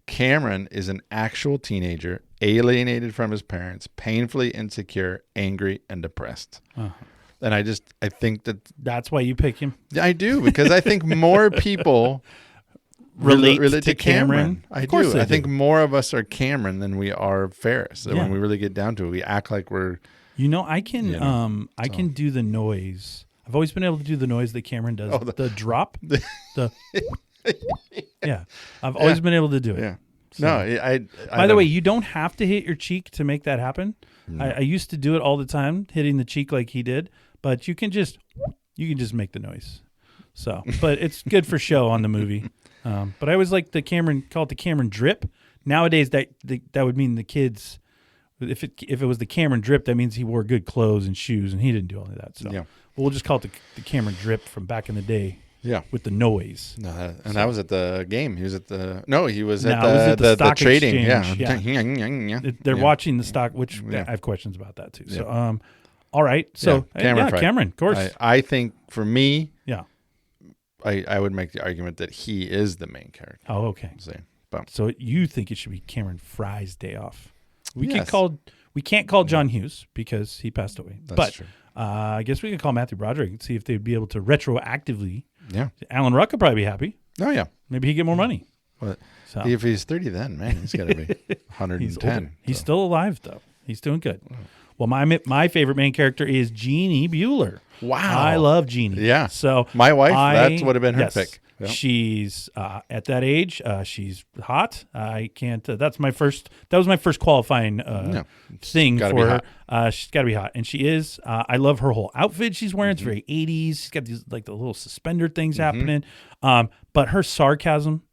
Cameron is an actual teenager, alienated from his parents, painfully insecure, angry, and depressed. Uh-huh. And I think that's why you pick him. I do, because I think more people... relate to Cameron. I do. I think more of us are Cameron than we are Ferris. So when we really get down to it, we act like we're. I can do the noise. I've always been able to do the noise that Cameron does. Oh, the drop. The yeah. I've always been able to do it. Yeah. So. No, I By the way, you don't have to hit your cheek to make that happen. No. I used to do it all the time, hitting the cheek like he did, but you can just make the noise. So, but it's good for show on the movie. But I always like call it the Cameron drip. Nowadays, that would mean the kids. If it was the Cameron drip, that means he wore good clothes and shoes, and he didn't do all of that. So we'll just call it the Cameron drip from back in the day. Yeah, with the noise. No, that was at the game. He was at the he was at the trading. Exchange. Yeah. They're watching the stock, which I have questions about that too. So, all right. So Cameron, of course. I think for me, I would make the argument that he is the main character. Oh, okay. So you think it should be Cameron Fry's day off? We can't call John Hughes because he passed away. That's true. I guess we could call Matthew Broderick and see if they'd be able to retroactively. Yeah. Alan Ruck would probably be happy. Oh, yeah. Maybe he'd get more money. But if he's 30 then, man, he's got to be 110. He's still alive, though. He's doing good. Well, my favorite main character is Jeannie Bueller. Wow. I love Jeannie. Yeah. So my wife, that would have been her pick. Yep. She's at that age. She's hot. I can't. That was my first qualifying thing for her. She's got to be hot, and she is. I love her whole outfit she's wearing. It's very 80s. She's got these like the little suspender things happening. But her sarcasm,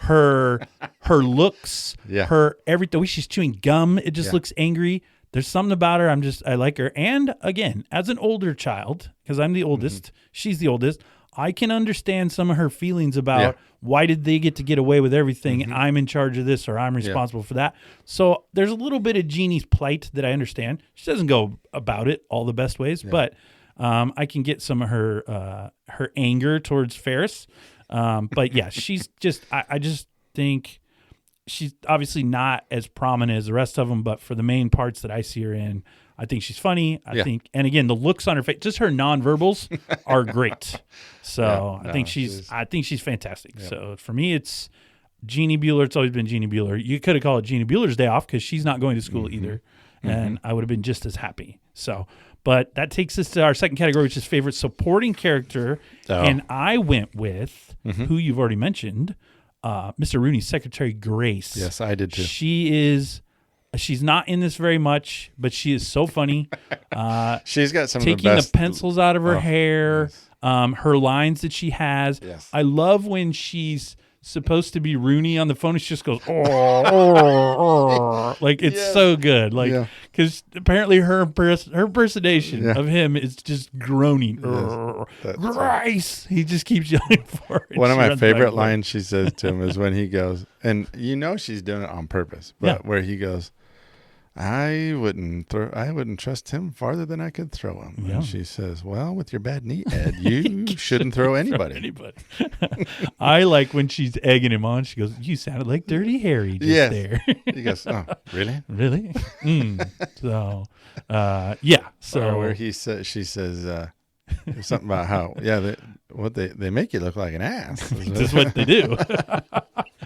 her looks, her everything. The way she's chewing gum, it just looks angry. There's something about her. I like her. And again, as an older child, because I'm the oldest, she's the oldest. I can understand some of her feelings about why did they get away with everything? I'm in charge of this or I'm responsible for that. So there's a little bit of Jeannie's plight that I understand. She doesn't go about it all the best ways, but I can get some of her anger towards Ferris. But yeah, she's just I just think she's obviously not as prominent as the rest of them, but for the main parts that I see her in, I think she's funny. I think, and again, the looks on her face, just her nonverbals are great. So I think she's fantastic. Yeah. So for me, it's Jeannie Bueller. It's always been Jeannie Bueller. You could have called it Jeannie Bueller's day off because she's not going to school either, and I would have been just as happy. So, but that takes us to our second category, which is favorite supporting character, and I went with who you've already mentioned, Mr. Rooney's secretary Grace. Yes, I did too. She's not in this very much, but she is so funny. She's got some taking of the best pencils out of her hair. Yes. Her lines that she has. Yes. I love when she's supposed to be Rooney on the phone. She just goes, oh. Like it's so good. Like because apparently her impersonation of him is just groaning. Grace. He just keeps yelling for her. One of my favorite lines she says to him is when he goes, and she's doing it on purpose, but where he goes, I wouldn't trust him farther than I could throw him. Yeah. And she says, well, with your bad knee, Ed, you shouldn't throw anybody. I like when she's egging him on. She goes, you sounded like Dirty Harry just there. He goes, oh, really? Really? So, So or where she says, something about how, they make you look like an ass. That's what they do.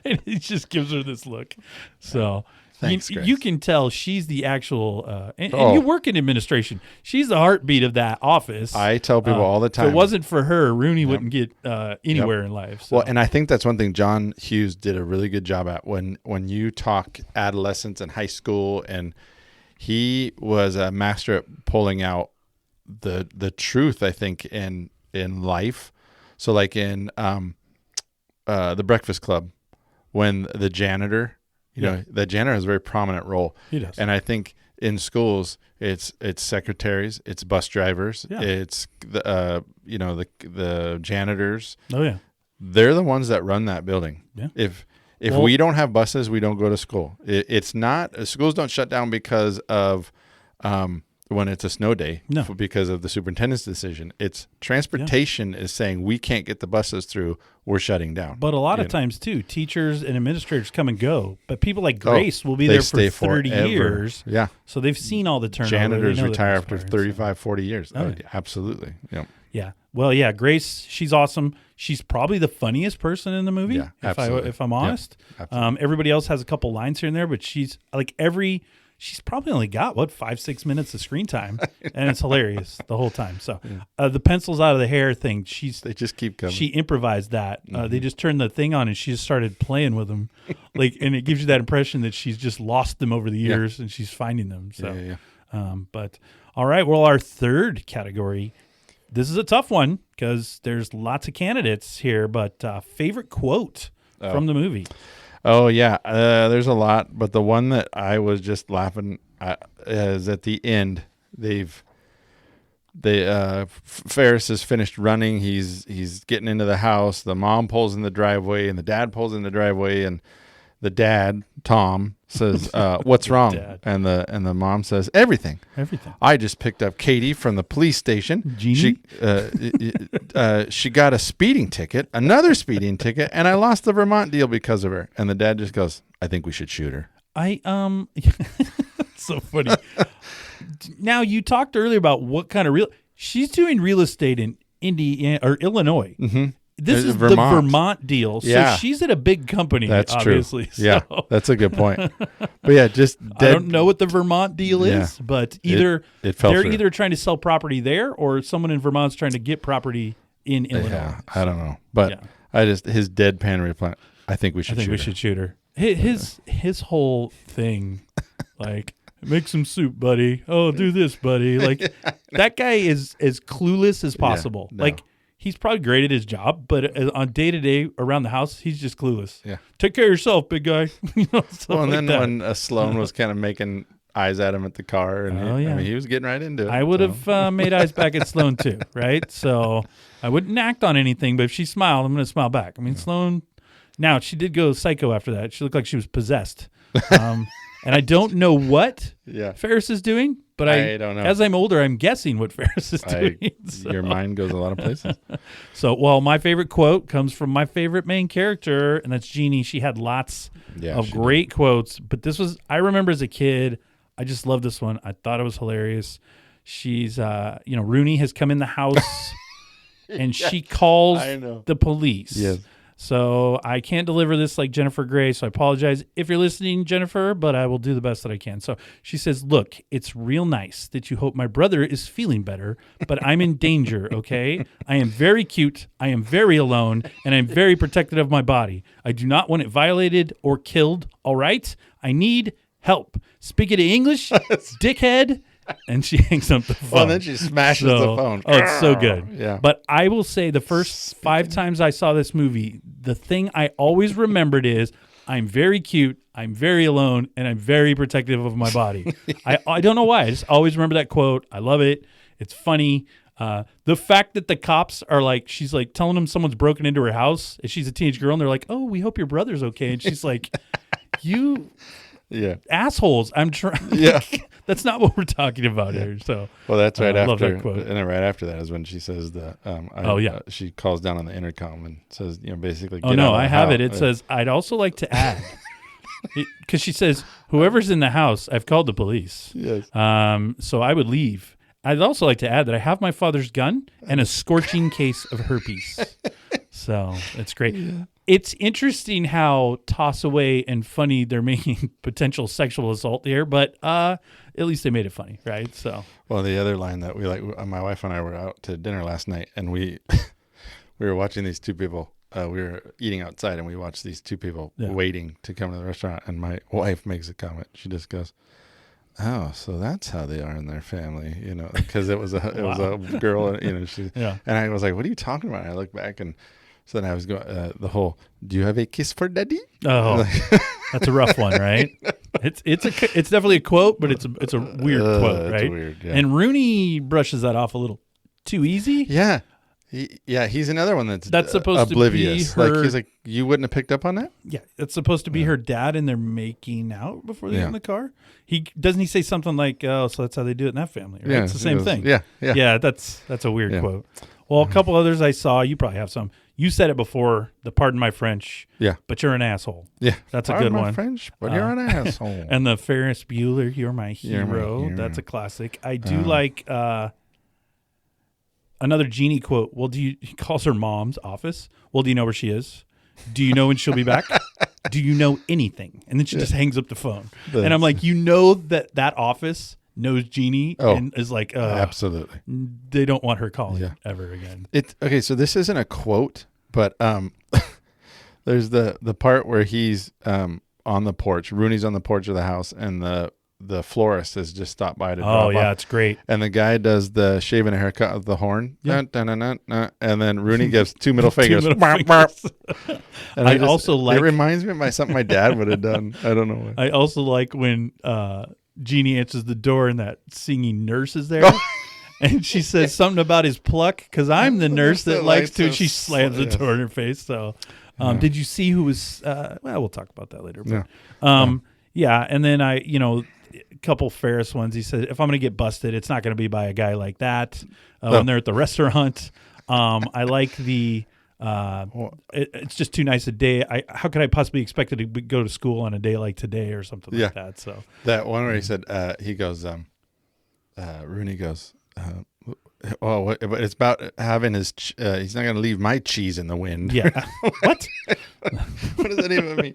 And he just gives her this look. So thanks, you can tell she's the actual, and you work in administration. She's the heartbeat of that office. I tell people all the time. If it wasn't for her, Rooney wouldn't get anywhere in life. So. Well, and I think that's one thing John Hughes did a really good job at when you talk adolescence and high school, and he was a master at pulling out the truth, I think, in life. So like in The Breakfast Club, when the janitor, the janitor has a very prominent role. He does. And I think in schools, it's secretaries, it's bus drivers, it's the janitors. Oh yeah, they're the ones that run that building. Yeah. If we don't have buses, we don't go to school. It's not schools don't shut down because of when it's a snow day, because of the superintendent's decision. It's transportation is saying we can't get the buses through, we're shutting down. But a lot of times too, teachers and administrators come and go, but people like Grace will be there for 30 years. Yeah. So they've seen all the turnover. Janitors retire after 35, 40 years. Oh, absolutely. Yeah. Yeah. Well, yeah, Grace, she's awesome. She's probably the funniest person in the movie, if I'm honest. Yeah, everybody else has a couple lines here and there, but she's like she's probably only got 5-6 minutes of screen time, and it's hilarious the whole time. So the pencils out of the hair thing, they just keep coming. She improvised that. They just turned the thing on and she just started playing with them, and it gives you that impression that she's just lost them over the years and she's finding them. So, but all right, well, our third category. This is a tough one because there's lots of candidates here, but favorite quote from the movie. Oh, yeah. There's a lot, but the one that I was just laughing at is at the end. Ferris has finished running. He's getting into the house. The mom pulls in the driveway, and the dad pulls in the driveway, and the dad, Tom, says, "What's wrong?" Dad. And the mom says, "Everything. I just picked up Katie from the police station. Jeannie? She got a speeding ticket, another speeding ticket, and I lost the Vermont deal because of her." And the dad just goes, "I think we should shoot her." So funny. Now, you talked earlier about what kind of she's doing real estate in Indiana or Illinois. Mm-hmm. This is the Vermont deal. So she's at a big company, that's obviously. True. Yeah, that's a good point. But yeah, just I don't know what the Vermont deal is, but they're either trying to sell property there or someone in Vermont's trying to get property in Illinois. Yeah, I don't know. But his deadpan reply, I think we should shoot her. His whole thing, like, make some soup, buddy. Oh, do this, buddy. Like, that guy is as clueless as possible. Like, he's probably great at his job, but on day-to-day around the house, he's just clueless. Yeah. Take care of yourself, big guy. And then when Sloan was kind of making eyes at him at the car, and he was getting right into it. I would have made eyes back at Sloan too, right? So I wouldn't act on anything, but if she smiled, I'm going to smile back. I mean, Sloan, now she did go psycho after that. She looked like she was possessed. And I don't know what Ferris is doing, but I don't know. As I'm older, I'm guessing what Ferris is doing. Your mind goes a lot of places. So, my favorite quote comes from my favorite main character, and that's Jeannie. She had lots of great quotes, but this was, I remember as a kid, I just loved this one. I thought it was hilarious. She's, Rooney has come in the house, and she calls the police. Yes. So I can't deliver this like Jennifer Grey, so I apologize if you're listening, Jennifer, but I will do the best that I can. So she says, "Look, it's real nice that you hope my brother is feeling better, but I'm in danger, okay? I am very cute, I am very alone, and I'm very protective of my body. I do not want it violated or killed, all right? I need help. Speak it in English, dickhead." And she hangs up the phone. Well, then she smashes the phone. Oh, it's so good. Yeah. But I will say the first 5 times I saw this movie, the thing I always remembered is I'm very cute, I'm very alone, and I'm very protective of my body. I don't know why. I just always remember that quote. I love it. It's funny. The fact that the cops are like, she's like telling them someone's broken into her house, and she's a teenage girl, and they're like, "Oh, we hope your brother's okay." And she's like, "You assholes, I'm trying." Yeah. That's not what we're talking about here. So, that's right after. Love that quote. And then right after that is when she says she calls down on the intercom and says, basically. Oh no, I have it. It says, "I'd also like to add," because she says, "Whoever's in the house, I've called the police. Yes. So I would leave. I'd also like to add that I have my father's gun and a scorching case of herpes." So it's great. Yeah. It's interesting how toss away and funny they're making potential sexual assault here, but at least they made it funny, right? So, well, the other line that we like, my wife and I were out to dinner last night, and we were watching these two people. We were eating outside, and we watched these two people waiting to come to the restaurant. And my wife makes a comment. She just goes, "Oh, so that's how they are in their family," because it was a girl, and and I was like, "What are you talking about?" And I look back and. So then I was going the whole. "Do you have a kiss for daddy?" Oh, that's a rough one, right? It's definitely a quote, but it's a weird quote, right? It's weird, yeah. And Rooney brushes that off a little too easy. Yeah, he's another one that's supposed oblivious. to be her. Like he's like, you wouldn't have picked up on that. Yeah, it's supposed to be her dad, and they're making out before they get in the car. He say something like, "Oh, so that's how they do it in that family." Right? Yeah, it's the same thing. Yeah. That's a weird quote. Well, a couple others I saw. You probably have some. You said it before, the "Pardon my French." Yeah. But you're an asshole. Yeah. That's a good one. Pardon my French, but you're an asshole. And the Ferris Bueller, "You're my hero." That's a classic. I do like another Jeannie quote. Well, he calls her mom's office. "Well, do you know where she is? Do you know when she'll be back?" do you know anything? And then she just hangs up the phone. That's, and I'm like, you know that office knows Jeannie and is like, absolutely. They don't want her calling ever again. Okay, so this isn't a quote, but there's the part where he's on the porch. Rooney's on the porch of the house, and the florist has just stopped by to drop off. Yeah, it's great. And the guy does the shaving a haircut with the horn. Yeah. And then Rooney gives two middle fingers. And I also like... It reminds me of something my dad would have done. I don't know why. I also like when Jeannie answers the door and that singing nurse is there. And she says something about his pluck, because I'm the nurse that likes to. And she slams the door in her face. So did you see who was... well, we'll talk about that later. But, yeah, and then a couple Ferris ones. He said, if I'm going to get busted, it's not going to be by a guy like that. When they're at the restaurant, I like the it's just too nice a day. How could I possibly expect it to go to school on a day like today or something like that? So that one where he said, he goes, Rooney goes, but it's about having his. He's not going to leave my cheese in the wind. Yeah. What? What does that even mean?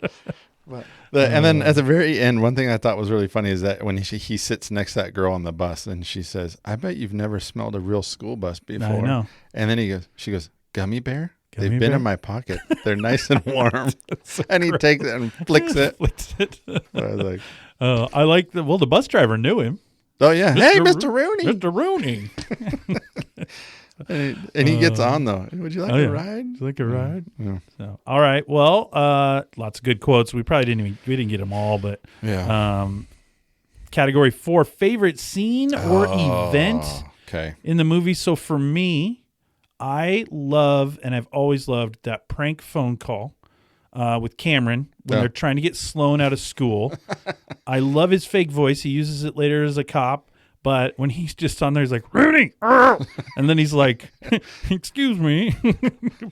And then at the very end, one thing I thought was really funny is that when he sits next to that girl on the bus, and she says, "I bet you've never smelled a real school bus before." I know. And then she goes, "Gummy bear? They've been in my pocket. They're nice and warm." So and he takes it and flicks it. I was like, I like the bus driver knew him. Oh yeah, hey, Mr. Rooney. Mr. Rooney. And he gets on though. Would you like a ride? Would you like a ride? Yeah. So, all right. Well, lots of good quotes. We probably didn't get them all, but category 4, favorite scene or event in the movie. So for me, I love, and I've always loved, that prank phone call with Cameron when they're trying to get Sloan out of school. I love his fake voice. He uses it later as a cop. But when he's just on there, he's like, Rooney! And then he's like, excuse me,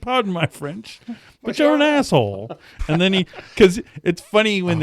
pardon my French, but you're an asshole. And then because it's funny when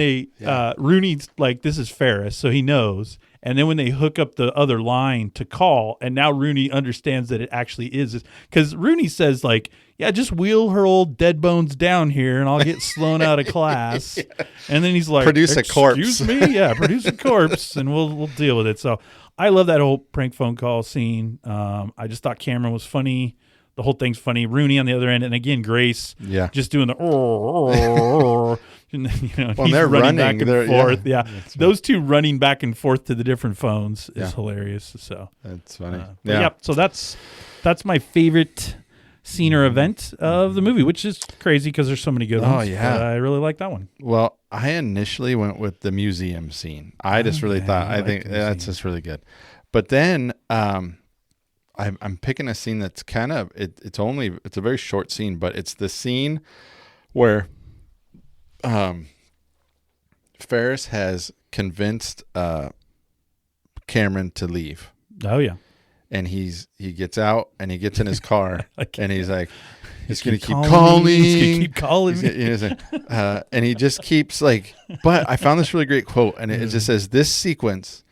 Rooney's like, this is Ferris, so he knows. And then when they hook up the other line to call, and now Rooney understands that it actually is. Because Rooney says, like, yeah, just wheel her old dead bones down here and I'll get Sloan out of class. And then he's like, produce a corpse. Excuse me? Yeah, produce a corpse and we'll deal with it. So I love that whole prank phone call scene. I just thought Cameron was funny. The whole thing's funny. Rooney on the other end. And again, Grace just doing the and then, he's they're running back and forth. Yeah. Those two running back and forth to the different phones is hilarious. So that's funny. So that's my favorite scene or event of the movie, which is crazy because there's so many good ones. But I really like that one. Well, I initially went with the museum scene. I just really thought, I think that's just really good. But then I'm picking a scene that's kind of, it's a very short scene, but it's the scene where Ferris has convinced Cameron to leave. Oh, yeah. And he gets out and he gets in his car and he's like, he's going to keep calling me. And he just keeps like, but I found this really great quote, and it just says, this sequence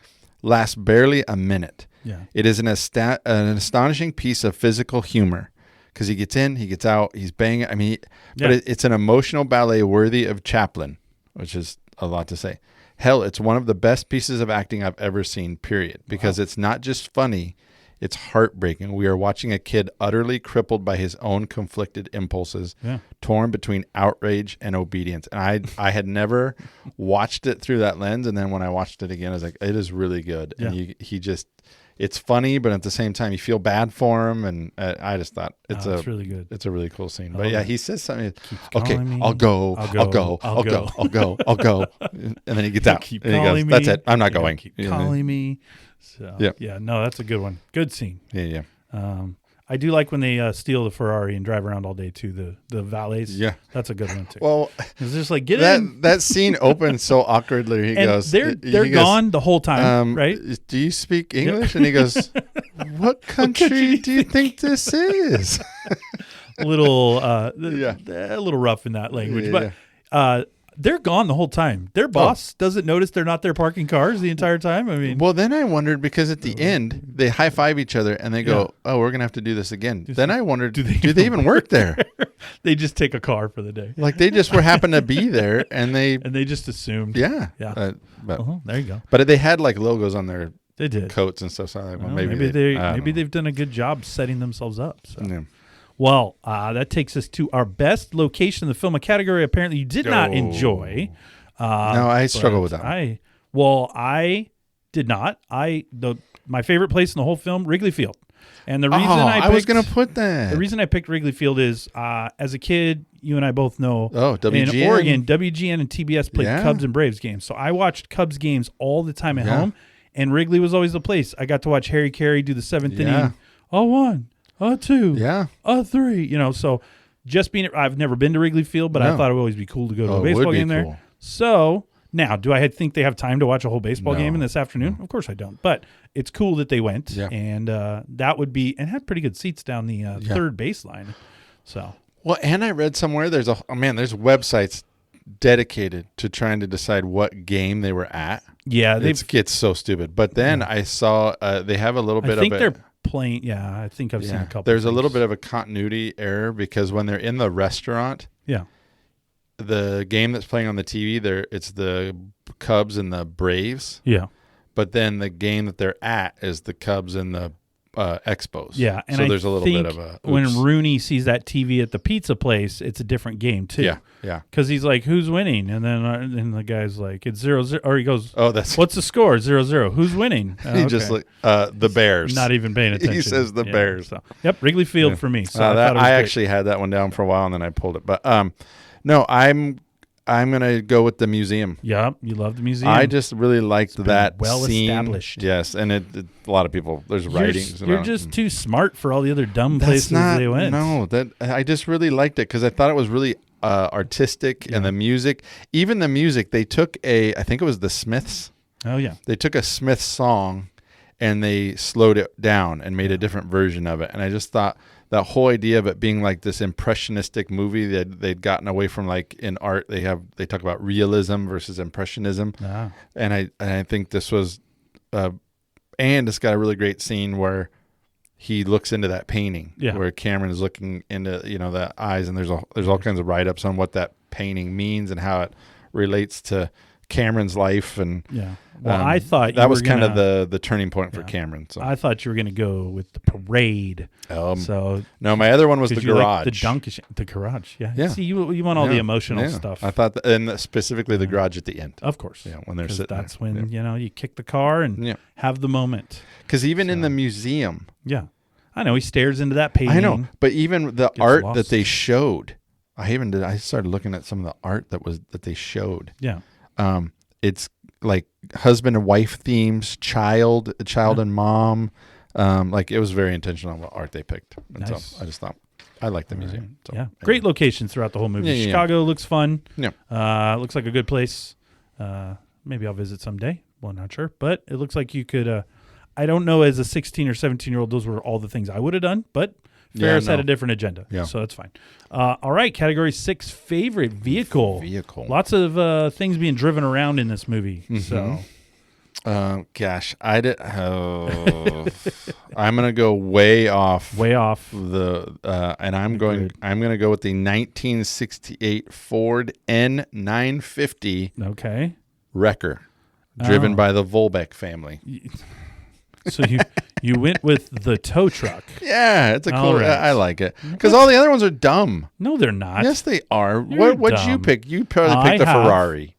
lasts barely a minute. Yeah. It is an astonishing piece of physical humor because he gets in, he gets out, he's banging. I mean, but it's an emotional ballet worthy of Chaplin, which is a lot to say. Hell, it's one of the best pieces of acting I've ever seen, period, because it's not just funny. It's heartbreaking. We are watching a kid utterly crippled by his own conflicted impulses, torn between outrage and obedience. And I had never watched it through that lens. And then when I watched it again, I was like, it is really good. Yeah. And it's funny, but at the same time, you feel bad for him. And I just thought it's really good. It's a really cool scene. But he says something. Okay, I'll go. And then he gets out. And he goes, that's it. I'm not going. Keep calling me. So, no, that's a good one. Good scene. Yeah. I do like when they steal the Ferrari and drive around all day too. The valets. Yeah, that's a good one too. Well, it's just like get in. That scene opens so awkwardly. He goes, they're gone the whole time, right? Do you speak English? And he goes, what country do you think this is? a little rough in that language, but. They're gone the whole time. Their boss doesn't notice they're not there parking cars the entire time. I mean, well, then I wondered because at the end they high five each other and they go, "Oh, we're gonna have to do this again." Then I wondered, do they even work there? They just take a car for the day. Like they just were happened to be there, and they just assumed. yeah. There you go. But they had like logos on their They did. coats and stuff. So I'm like, well, maybe they've done a good job setting themselves up. So. Well, that takes us to our best location in the film, a category apparently you did not enjoy. No, I struggle with that. I did not. My favorite place in the whole film, Wrigley Field. And the reason I was going to put that. The reason I picked Wrigley Field is, as a kid, you and I both know, WGN. in Oregon, WGN and TBS played Cubs and Braves games. So I watched Cubs games all the time at home, and Wrigley was always the place. I got to watch Harry Carey do the seventh inning. 0-1, 0-2, 0-3. So just I've never been to Wrigley Field, but I thought it would always be cool to go to a baseball game there. So now, do I think they have time to watch a whole baseball game in this afternoon? Of course I don't. But it's cool that they went, and that would be and had pretty good seats down the third baseline. So and I read somewhere there's websites dedicated to trying to decide what game they were at. Yeah, it gets so stupid. But then I saw they have a little bit of. I think they're playing. Yeah, I think I've seen a couple. There's a little bit of a continuity error because when they're in the restaurant. Yeah. The game that's playing on the TV, it's the Cubs and the Braves. Yeah. But then the game that they're at is the Cubs and the Expos. Yeah. And so there's a little bit of a... When Rooney sees that TV at the pizza place, it's a different game, too. Yeah, yeah. Because he's like, who's winning? And then the guy's like, it's 0-0. Or he goes, what's the score? 0-0. Who's winning? He just like, the Bears. Not even paying attention. He says the Bears. So. Yep, Wrigley Field for me. So I actually had that one down for a while, and then I pulled it. But... no, I'm gonna go with the museum. Yeah, you love the museum. I just really liked that scene. Established. Yes, and a lot of people. There's writings. You're just too smart for all the other dumb places they went. No, I just really liked it because I thought it was really artistic, and the music. Even the music, they took I think it was the Smiths. Oh yeah, they took a Smiths song, and they slowed it down and made a different version of it. And I just thought. That whole idea of it being like this impressionistic movie that they'd gotten away from, like in art, they talk about realism versus impressionism, and I think this was, and it's got a really great scene where he looks into that painting, where Cameron is looking into the eyes, and there's all kinds of write ups on what that painting means and how it relates to Cameron's life, and well, I thought that was kind of the turning point for Cameron. So I thought you were going to go with the parade. So no, my other one was the garage. Like the garage. Yeah. See, you want all the emotional stuff. I thought, and specifically the garage at the end. Of course. Yeah, when they're sitting. That's when you kick the car and have the moment. Because even in the museum. Yeah, I know he stares into that painting. I know, but even the art that they showed, I started looking at some of the art that they showed. Yeah. It's like husband and wife themes, child and mom. Like it was very intentional on what art they picked. And so I just thought I liked the museum. Right. So, great locations throughout the whole movie. Chicago looks fun. Yeah. Looks like a good place. Maybe I'll visit someday. Well, not sure, but it looks like you could. I don't know, as a 16 or 17-year-old, those were all the things I would have done, but Ferris had a different agenda, so that's fine. All right, Category 6, favorite vehicle. Lots of things being driven around in this movie. Mm-hmm. So, gosh, I'm gonna go way off the, and I'm gonna go with the 1968 Ford N950. Okay. Wrecker, driven by the Volbeck family. So you went with the tow truck. Yeah, it's a cool. Right. I like it because all the other ones are dumb. No, they're not. Yes, they are. What'd you pick? You probably picked the Ferrari.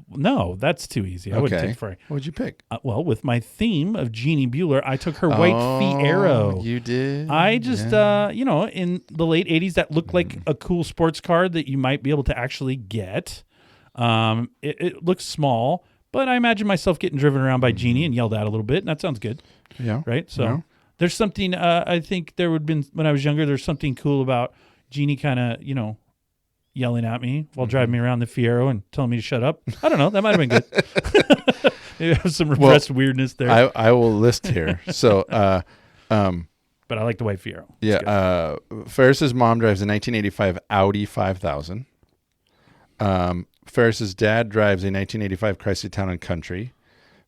No, that's too easy. I wouldn't take Ferrari. What'd you pick? Well, with my theme of Jeannie Bueller, I took her white Fiero. You did. I just, in the late '80s, that looked like a cool sports car that you might be able to actually get. It looks small. But I imagine myself getting driven around by Jeannie and yelled at a little bit, and that sounds good. Yeah. Right? So there's something, I think there would have been, when I was younger, there's something cool about Jeannie kind of, yelling at me while driving me around the Fiero and telling me to shut up. I don't know. That might have been good. Maybe I have some repressed weirdness there. I will list here. So, but I like the white Fiero. Yeah. Ferris's mom drives a 1985 Audi 5000. Ferris's dad drives a 1985 Chrysler Town & Country.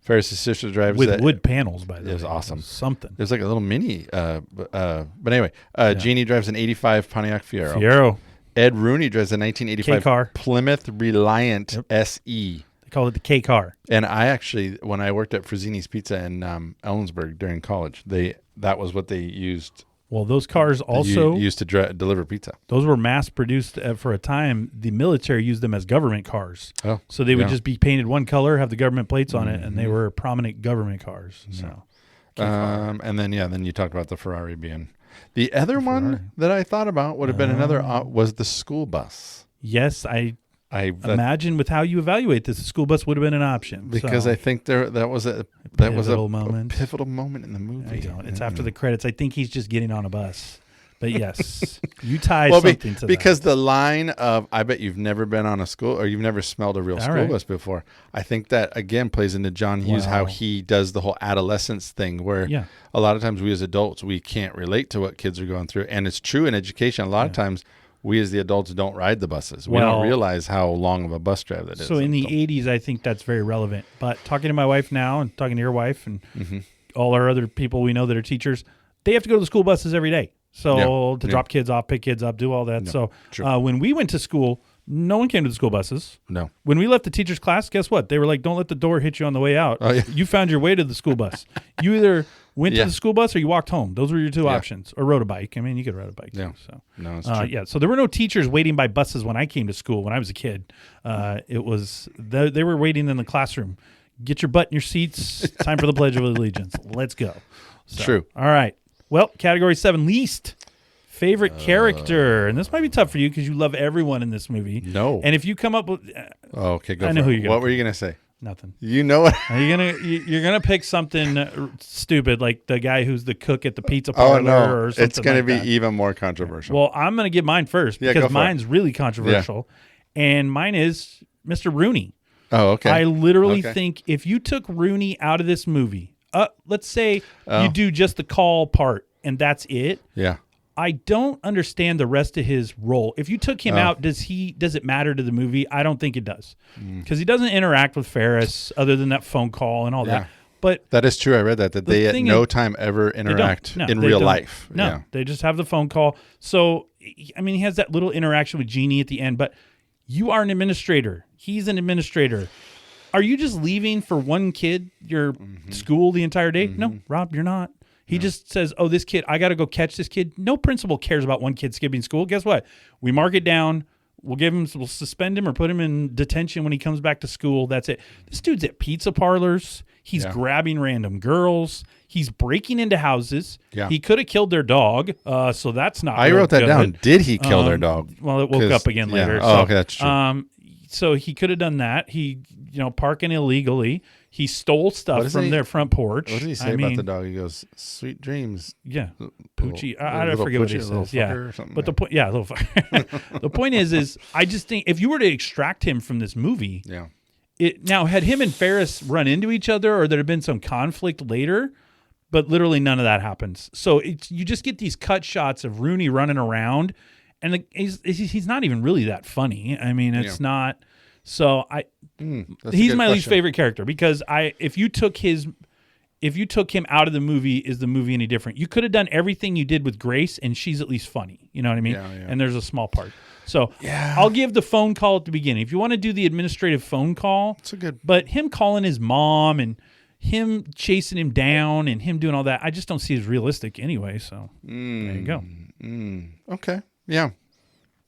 Ferris's sister drives with wood panels, by the way. It was awesome. Something. It was like a little mini. But anyway, Jeannie drives an 85 Pontiac Fiero. Ed Rooney drives a 1985 K-car. Plymouth Reliant SE. They call it the K car. And I actually, when I worked at Frazzini's Pizza in Ellensburg during college, that was what they used. Well, those cars also used to deliver pizza. Those were mass produced for a time. The military used them as government cars. Oh, so they would just be painted one color, have the government plates on it, and they were prominent government cars. So, and then you talked about the Ferrari being the other one that I thought about would have been another was the school bus. Yes, I imagine with how you evaluate this, the school bus would have been an option. Because I think that was a pivotal moment in the movie. It's after the credits. I think he's just getting on a bus. But yes, you tied something to that. Because the line of, I bet you've never been on a school or you've never smelled a real school bus before. I think that, again, plays into John Hughes, how he does the whole adolescence thing where a lot of times we as adults, we can't relate to what kids are going through. And it's true in education. A lot of times, we as the adults don't ride the buses. We don't realize how long of a bus drive that is. So in the 80s, I think that's very relevant. But talking to my wife now and talking to your wife and all our other people we know that are teachers, they have to go to the school buses every day. So to drop kids off, pick kids up, do all that. When we went to school, no one came to the school buses. No. When we left the teacher's class, guess what? They were like, don't let the door hit you on the way out. Oh, yeah. You found your way to the school bus. You either went to the school bus or you walked home. Those were your two options. Or rode a bike. I mean, you could ride a bike. Yeah. Too, so. No, it's true. So there were no teachers waiting by buses when I came to school when I was a kid. It was they were waiting in the classroom. Get your butt in your seats. Time for the Pledge of Allegiance. Let's go. So, true. All right. Well, category 7, least favorite character. And this might be tough for you because you love everyone in this movie. No. And if you come up with... okay, go I know for who it. you're gonna What were you going to say? Nothing. You know what? You're gonna pick something stupid like the guy who's the cook at the pizza parlor or something. It's going to like be even more controversial. Well, I'm going to give mine first because mine's really controversial. And mine is Mr. Rooney. Oh, okay. I literally think if you took Rooney out of this movie, let's say you do just the call part and that's it. Yeah. I don't understand the rest of his role. If you took him out, does it matter to the movie? I don't think it does. Because he doesn't interact with Ferris other than that phone call and all that. But that is true. I read that they at no time ever interact in real life. No, they just have the phone call. So, I mean, he has that little interaction with Jeannie at the end, but you are an administrator. He's an administrator. Are you just leaving for one kid, your school the entire day? No, Rob, you're not. He just says, oh, this kid, I got to go catch this kid. No principal cares about one kid skipping school. Guess what? We mark it down. We'll suspend him or put him in detention when he comes back to school. That's it. This dude's at pizza parlors. He's grabbing random girls. He's breaking into houses. Yeah. He could have killed their dog. So that's not I wrote that down. Did he kill their dog? Well, it woke up again later. Oh, okay, that's true. So he could have done that. He, parking illegally. He stole stuff from their front porch. What did he say about the dog? He goes, "Sweet dreams." Yeah, Poochie. I forget what he says. Yeah, but the point. Yeah, little fucker. The point is I just think if you were to extract him from this movie, now had him and Ferris run into each other, or there had been some conflict later, but literally none of that happens. So you just get these cut shots of Rooney running around, and he's not even really that funny. I mean, it's not. So he's my least favorite character because if you took him out of the movie, is the movie any different? You could have done everything you did with Grace, and she's at least funny. You know what I mean? Yeah. And there's a small part. So I'll give the phone call at the beginning. If you want to do the administrative phone call, it's good. But him calling his mom and him chasing him down and him doing all that, I just don't see as realistic anyway. So there you go. Okay. Yeah.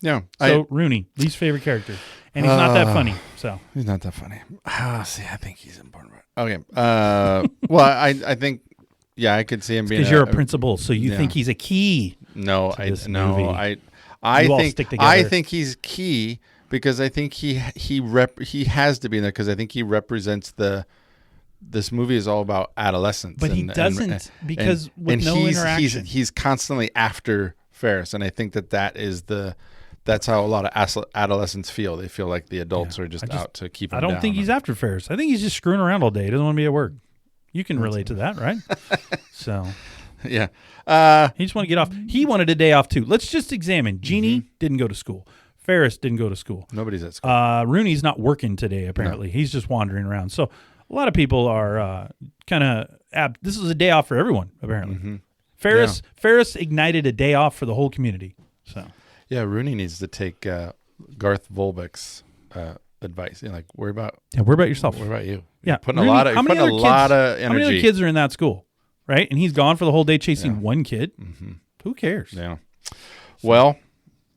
Yeah. So Rooney, least favorite character. And he's not that funny. So he's not that funny. See, I think he's important. Okay. Well, I think, I could see him being because you're a principal, so you think he's a key. No, I think he's key because I think he has to be in there because I think he represents this movie is all about adolescence. But he doesn't because with no interaction. He's constantly after Ferris, and I think that's how a lot of adolescents feel. They feel like the adults are just out to keep him down. I don't think he's after Ferris. I think he's just screwing around all day. He doesn't want to be at work. You can relate to that, right? So, yeah. He just wanted to get off. He wanted a day off, too. Let's just examine. Jeannie didn't go to school. Ferris didn't go to school. Nobody's at school. Rooney's not working today, apparently. No. He's just wandering around. So, a lot of people are kind of this is a day off for everyone, apparently. Ferris ignited a day off for the whole community. So. Yeah, Rooney needs to take Garth Volbeck's advice. Like, worry about yourself. Worry about you. Yeah, You're putting Rooney, a lot of energy. How many other kids are in that school, right? And he's gone for the whole day chasing one kid. Mm-hmm. Who cares? Yeah. Well,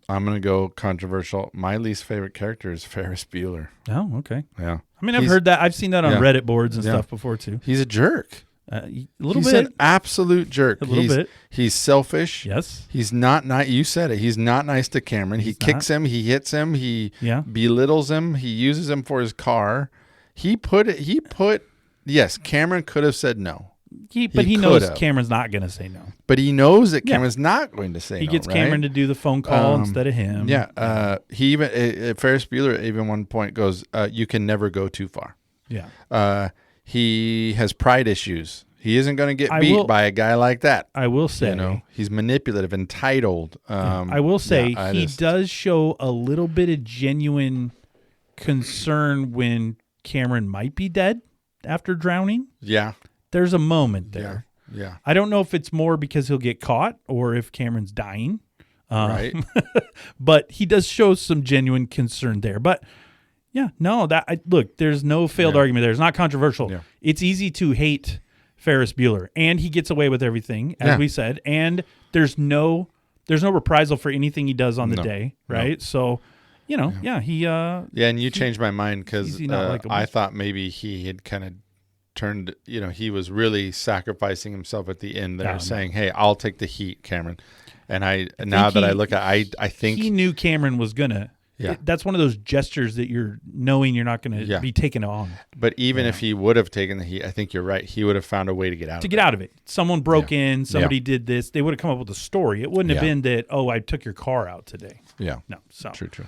I'm gonna go controversial. My least favorite character is Ferris Bueller. Oh, okay. Yeah. I mean, I've heard that. I've seen that on Reddit boards and stuff before too. He's a jerk. A little He's bit. an absolute jerk. A little bit. He's selfish. Yes. He's not nice. You said it. He's not nice to Cameron. He kicks him. He hits him. He belittles him. He uses him for his car. Yes, Cameron could have said no. But he knows Cameron's not going to say no. But he knows that Cameron's not going to say no. He gets Cameron to do the phone call instead of him. Yeah. He even Ferris Bueller even one point goes, "You can never go too far." Yeah. He has pride issues. He isn't going to get beat by a guy like that. I will say, he's manipulative, entitled. I will say he does show a little bit of genuine concern when Cameron might be dead after drowning. Yeah. There's a moment there. Yeah. I don't know if it's more because he'll get caught or if Cameron's dying. Right. But he does show some genuine concern there. But look, there's no failed argument there. It's not controversial. Yeah. It's easy to hate Ferris Bueller, and he gets away with everything, as we said. And there's no reprisal for anything he does on the day, right? No. So, he. And you changed my mind because I thought maybe he had kind of turned. He was really sacrificing himself at the end there, saying, "Hey, I'll take the heat, Cameron." And I think he knew Cameron was gonna. Yeah. That's one of those gestures that you're knowing you're not going to be taken on. But even if he would have taken the heat, I think you're right. He would have found a way to get out of it. Someone broke in. Somebody did this. They would have come up with a story. It wouldn't have been that, I took your car out today. Yeah. No. So True.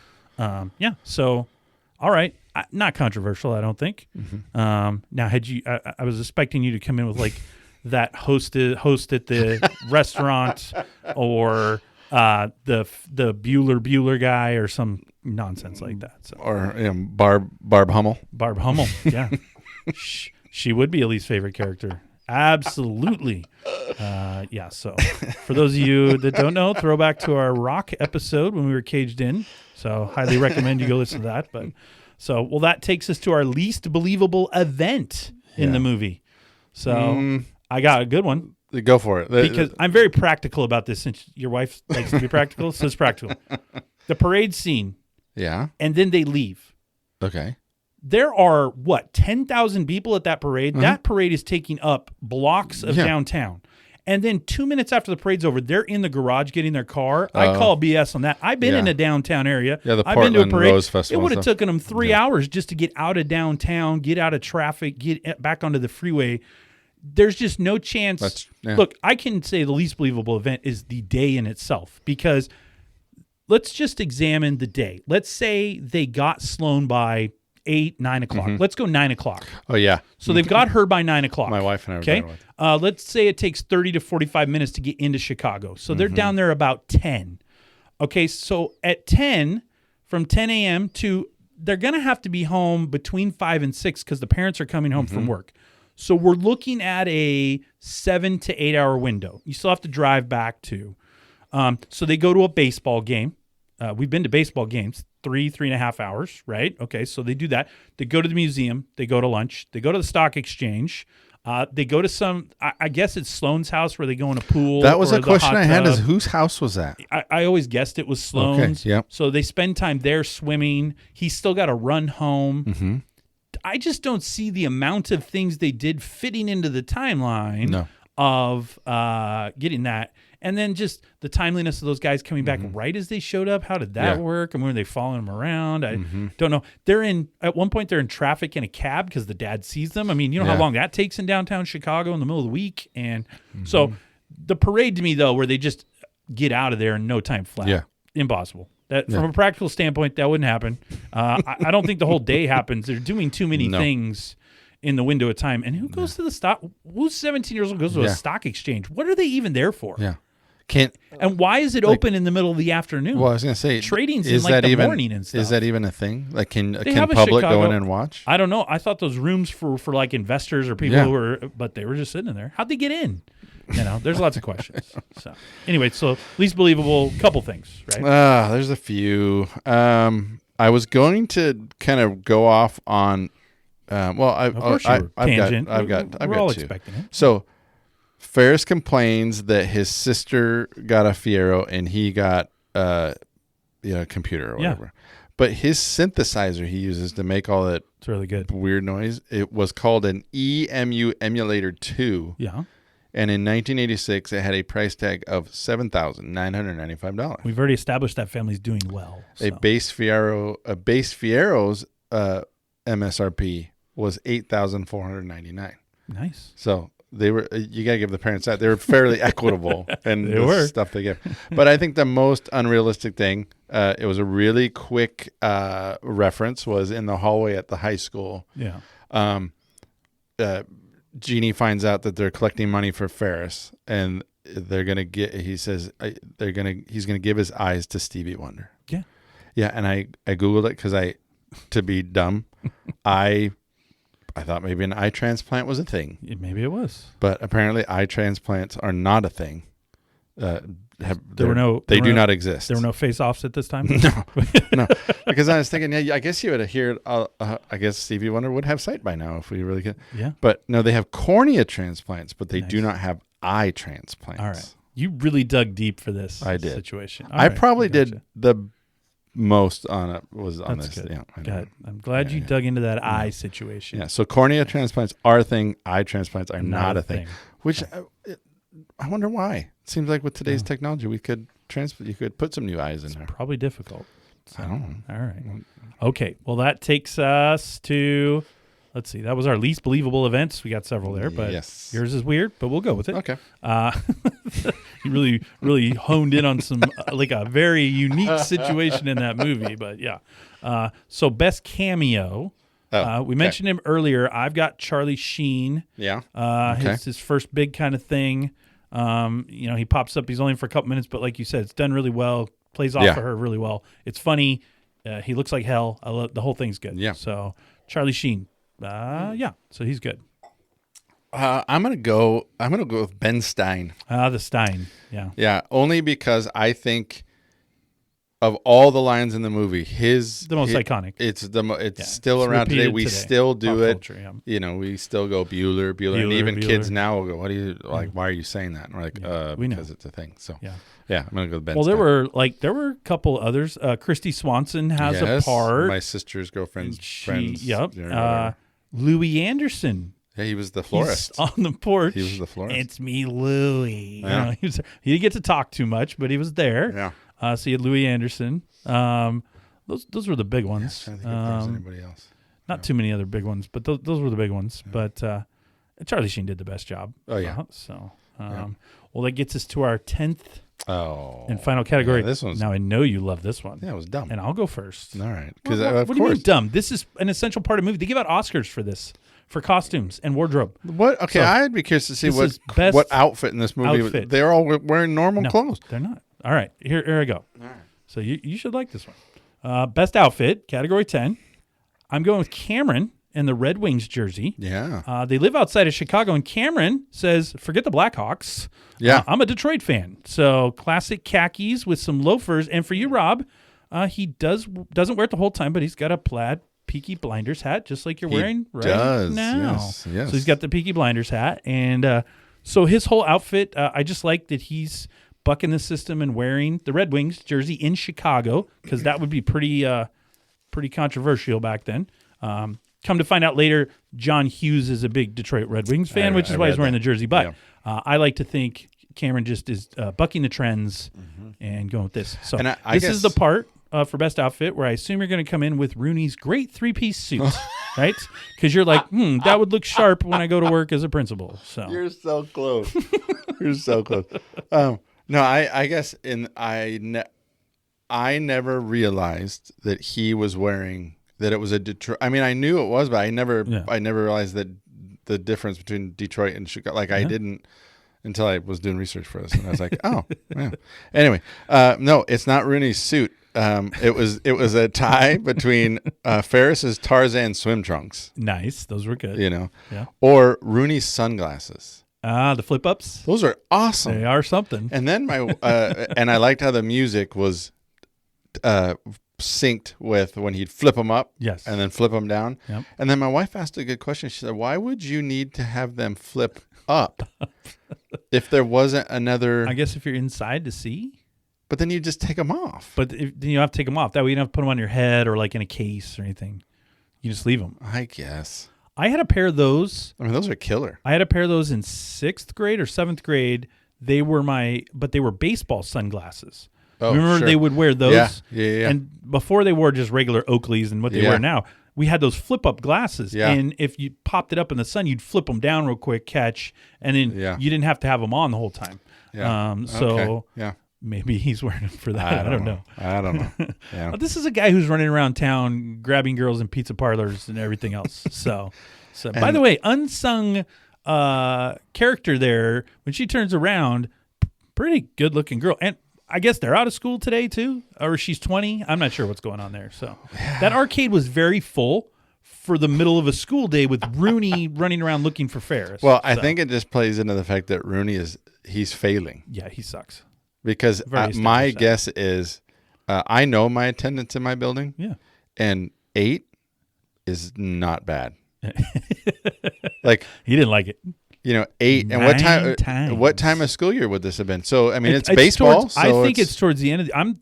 So, all right. Not controversial, I don't think. Mm-hmm. Now, I was expecting you to come in with like that host at the restaurant or the Bueller guy or some nonsense like that. So. Or Barb Hummel. Barb Hummel, yeah. She would be a least favorite character. Absolutely. So for those of you that don't know, throwback to our Rock episode when we were caged in. So highly recommend you go listen to that. But that takes us to our least believable event in the movie. So I got a good one. Go for it. Because I'm very practical about this since your wife likes to be practical, so it's practical. The parade scene. Yeah. And then they leave. Okay. There are, 10,000 people at that parade? Mm-hmm. That parade is taking up blocks of downtown. And then 2 minutes after the parade's over, they're in the garage getting their car. I call BS on that. I've been in a downtown area. Yeah, the I've Portland been to a parade. Rose Festival. It would have taken them 3 hours just to get out of downtown, get out of traffic, get back onto the freeway. There's just no chance. Look, I can say the least believable event is the day in itself because let's just examine the day. Let's say they got Sloan by 8, 9 o'clock. Mm-hmm. Let's go 9 o'clock. Oh, yeah. So they've got her by 9 o'clock. My wife and I were okay? Let's say it takes 30 to 45 minutes to get into Chicago. So they're down there about 10. Okay, so at 10, from 10 a.m. to, they're going to have to be home between 5 and 6 because the parents are coming home from work. So we're looking at a 7 to 8 hour window. You still have to drive back to. So they go to a baseball game. We've been to baseball games, 3.5 hours, right? Okay, so they do that. They go to the museum. They go to lunch. They go to the stock exchange. They go to some, I guess it's Sloan's house where they go in a pool. That was a question I had is whose house was that? I always guessed it was Sloan's. Okay, yep. So they spend time there swimming. He's still got to run home. Mm-hmm. I just don't see the amount of things they did fitting into the timeline of getting that. And then just the timeliness of those guys coming back right as they showed up. How did that work? I mean, were they following them around? I don't know. At one point, they're in traffic in a cab because the dad sees them. I mean, you know how long that takes in downtown Chicago in the middle of the week? And so the parade to me, though, where they just get out of there in no time flat. Impossible. From a practical standpoint, that wouldn't happen. I don't think the whole day happens. They're doing too many things in the window of time. And who goes to the stock? Who's 17 years old goes to a stock exchange? What are they even there for? Yeah. And why is it open in the middle of the afternoon? Well, I was going to say, trading's in like the morning and stuff. Is that even a thing? Like, can public go in and watch? I don't know. I thought those rooms for like investors or people who were, but they were just sitting in there. How'd they get in? There's lots of questions. So anyway, so least believable, couple things, right? There's a few. I was going to kind of go off on. I've got all two. expecting it. So Ferris complains that his sister got a Fiero and he got a computer or whatever. But his synthesizer he uses to make all that It's really good. weird noise, it was called an EMU Emulator 2. Yeah. And in 1986, it had a price tag of $7,995. We've already established that family's doing well. So. A base Fiero's MSRP was $8,499. Nice. So they were. You gotta give the parents that they were fairly equitable in They the were. stuff they give. But I think the most unrealistic thing, it was a really quick reference, was in the hallway at the high school. Yeah. Jeannie finds out that they're collecting money for Ferris, and they're gonna get. He says he's gonna give his eyes to Stevie Wonder. Yeah. Yeah, and I googled it because to be dumb, I thought maybe an eye transplant was a thing. Maybe it was. But apparently eye transplants are not a thing. They do not exist. There were no face-offs at this time? No. Because I was thinking, I guess you would hear, I guess Stevie Wonder would have sight by now if we really could. Yeah. But no, they have cornea transplants, but they Nice. do not have eye transplants. All right. You really dug deep for this I did. situation. I probably did the most on it was on That's this. good. Yeah, Good. I'm glad you dug into that eye situation. Yeah. So cornea transplants are a thing. Eye transplants are not a thing. Which I wonder why. It seems like with today's technology, we could you could put some new eyes in there. Probably difficult. So, I don't know. All right. Okay. Well, that takes us to, let's see. That was our least believable events. We got several there, but yours is weird, but we'll go with it. Okay. You really, really honed in on some, like a very unique situation in that movie, but yeah. So best cameo. We mentioned him earlier. I've got Charlie Sheen. Yeah. His first big kind of thing. He pops up. He's only for a couple minutes, but like you said, it's done really well. Plays off of her really well. It's funny. He looks like hell. I love the whole thing's good. Yeah. So Charlie Sheen. So he's good. I'm gonna go with Ben Stein. The Stein. Yeah. Yeah. Only because I think of all the lines in the movie, the most iconic. It's still around today. We still do it. Culture, yeah. We still go Bueller, and even Bueller. kids now will go, "What do you like? Why are you saying that?" And we're like, we know. because it's a thing. So yeah, I'm gonna go with Ben. Well, Stein. there were a couple others. Christy Swanson has a part. My sister's girlfriend's friends. Yep. Louis Anderson. Yeah, he was the florist. He's on the porch. He was the florist. It's me, Louis. Yeah. He didn't get to talk too much, but he was there. Yeah. So you had Louis Anderson. Those were the big ones. I think if there's anybody else. Not too many other big ones, but those were the big ones. Yeah. But Charlie Sheen did the best job. Oh yeah. Well, that gets us to our 10th and final category. Yeah, this one's. Now I know you love this one. Yeah, it was dumb. And I'll go first. All right. Because what do you mean dumb? This is an essential part of the movie. They give out Oscars for this. For costumes and wardrobe. What? Okay, so I'd be curious to see what outfit in this movie. They're all wearing normal clothes. They're not. All right, here I go. All right. So you should like this one. Best outfit, category 10. I'm going with Cameron in the Red Wings jersey. Yeah. They live outside of Chicago, and Cameron says, "Forget the Blackhawks. Yeah. I'm a Detroit fan." So classic khakis with some loafers, and for you, Rob, he doesn't wear it the whole time, but he's got a plaid Peaky Blinders hat, just like you're wearing right now. Yes. So he's got the Peaky Blinders hat, and so his whole outfit, I just like that he's bucking the system and wearing the Red Wings jersey in Chicago, because that would be pretty controversial back then. Come to find out later, John Hughes is a big Detroit Red Wings fan, which is why he's wearing the jersey. But I like to think Cameron just is bucking the trends and going with this. So this is the part for best outfit where I assume you're going to come in with Rooney's great three-piece suit, right? Because you're like, that would look sharp when I go to work as a principal. So you're so close. You're so close. No, I guess I never realized that he was wearing that it was a Detroit. I mean, I knew it was, but I never realized that the difference between Detroit and Chicago. Like I didn't until I was doing research for this, and I was like, oh, yeah. Anyway, no, it's not Rooney's suit. It was a tie between Ferris's Tarzan swim trunks. Nice, those were good. Or Rooney's sunglasses. The flip ups. Those are awesome. They are something. And then and I liked how the music was synced with when he'd flip them up. Yes. And then flip them down. Yep. And then my wife asked a good question. She said, "Why would you need to have them flip up if there wasn't another?" I guess if you're inside to see. But then you just take them off. But then you have to take them off. That way you don't have to put them on your head or like in a case or anything. You just leave them. I guess. I had a pair of those. I mean, those are killer. I had a pair of those in 6th grade or 7th grade. They were but they were baseball sunglasses. Oh, remember sure. they would wear those? Yeah. And before they wore just regular Oakleys and what they wear now, we had those flip-up glasses. Yeah. And if you popped it up in the sun, you'd flip them down real quick, catch, and then you didn't have to have them on the whole time. Yeah. So yeah. maybe he's wearing them for that. I don't know. I don't know. Yeah. This is a guy who's running around town grabbing girls in pizza parlors and everything else. So by the way, unsung character there, when she turns around, pretty good-looking girl. And I guess they're out of school today, too, or she's 20. I'm not sure what's going on there. So that arcade was very full for the middle of a school day with Rooney running around looking for Ferris. Well, I think it just plays into the fact that Rooney he's failing. Yeah, he sucks. Because my guess is, I know my attendance in my building. Yeah. And 8 is not bad. Like he didn't like it. 8 and what time of school year would this have been? So I mean, it's baseball. I think it's towards the end of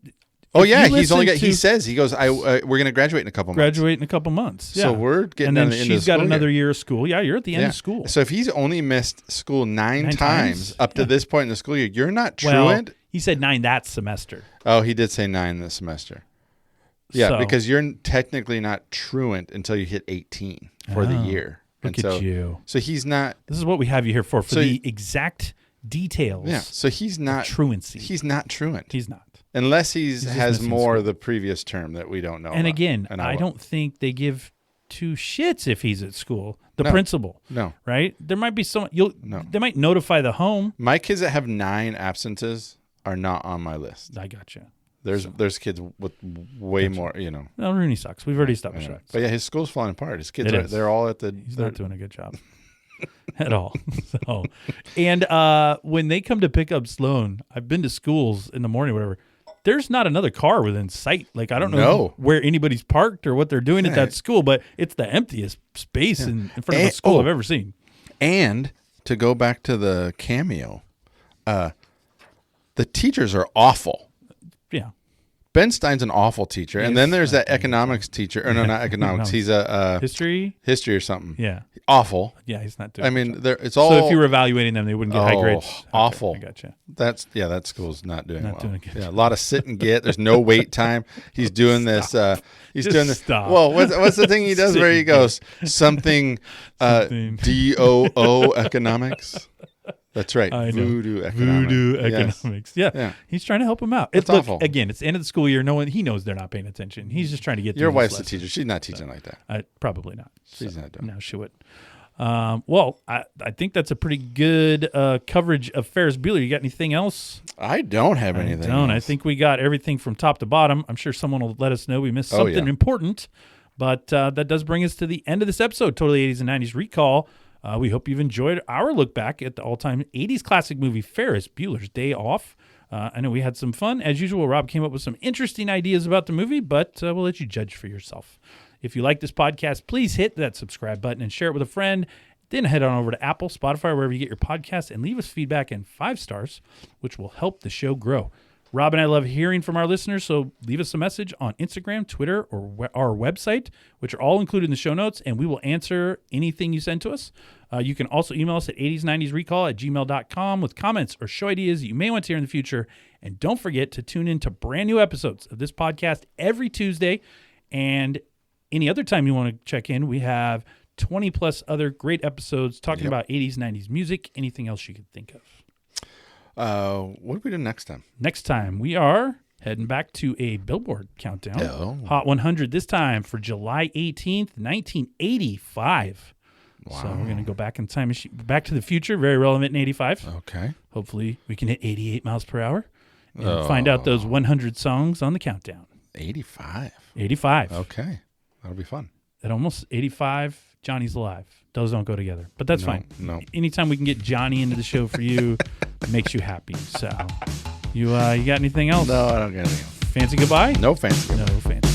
he says he goes. We're going to graduate in a couple months. Graduate in a couple months. Yeah. So we're getting. And then the end she's of the got school another year. year of school. Yeah, you're at the end of school. So if he's only missed school nine times up to this point in the school year, you're not truant. Well, he said 9 that semester. Oh, he did say 9 this semester. Yeah, So- because you're technically not truant until you hit 18 for the year. Look at you. So he's not. This is what we have you here for the exact details. Yeah. So he's not truancy. He's not truant. He's not. Unless he just has missing more school. of the previous term that we don't know. And about. again, And I will. don't think they give 2 shits if he's at school. The principal. No. Right? There might be someone. No. They might notify the home. My kids that have 9 absences are not on my list. I gotcha. There's kids with way more, Well, Rooney sucks. We've already established that. But yeah, his school's falling apart. His kids they're all at the. He's not doing a good job at all. So, and when they come to pick up Sloan, I've been to schools in the morning, whatever. There's not another car within sight. Like I don't know where anybody's parked or what they're doing at that school, but it's the emptiest space in front of a school I've ever seen. And to go back to the cameo, the teachers are awful. Yeah. Ben Stein's an awful teacher. And then there's that economics teacher. Or no, not economics. He's a history or something. Yeah. Awful. Yeah, he's not doing I mean, it's all. So if you were evaluating them, they wouldn't get high grades. Awful. Okay, I gotcha. That school's not doing well. Doing a good a lot of sit and get. There's no wait time. He's doing this. He's Just doing this. stop. Well, what's the thing he does where he goes something DOO economics? That's right. I know. Voodoo economics. Voodoo Yes. economics. Yeah. Yeah. He's trying to help him out. It's awful. Again, it's the end of the school year. He knows they're not paying attention. He's just trying to get Your through wife's this the teacher. She's not teaching like that. Probably not. She's not doing No, she would. Well, I think that's a pretty good coverage of Ferris Bueller. You got anything else? I don't have anything. I else. think we got everything from top to bottom. I'm sure someone will let us know we missed something important. But that does bring us to the end of this episode, Totally 80s and 90s Recall. We hope you've enjoyed our look back at the all-time 80s classic movie Ferris Bueller's Day Off. I know we had some fun. As usual, Rob came up with some interesting ideas about the movie, but we'll let you judge for yourself. If you like this podcast, please hit that subscribe button and share it with a friend. Then head on over to Apple, Spotify, wherever you get your podcasts, and leave us feedback and 5 stars, which will help the show grow. Rob and I love hearing from our listeners, so leave us a message on Instagram, Twitter, or our website, which are all included in the show notes, and we will answer anything you send to us. You can also email us at 80s90srecall@gmail.com with comments or show ideas that you may want to hear in the future. And don't forget to tune in to brand new episodes of this podcast every Tuesday. And any other time you want to check in, we have 20-plus other great episodes talking about 80s, 90s music, anything else you could think of. What do we do next time? Next time, we are heading back to a Billboard countdown. Oh. Hot 100 this time for July 18th, 1985. Wow. So we're going to go back in time, back to the future, very relevant in 85. Okay. Hopefully we can hit 88 miles per hour and find out those 100 songs on the countdown. 85. 85. Okay. That'll be fun. At almost 85, Johnny's alive. Those don't go together, but that's fine. No. Anytime we can get Johnny into the show for you, makes you happy. So, you got anything else? No, I don't got anything else. Fancy goodbye? No fancy. No fancy.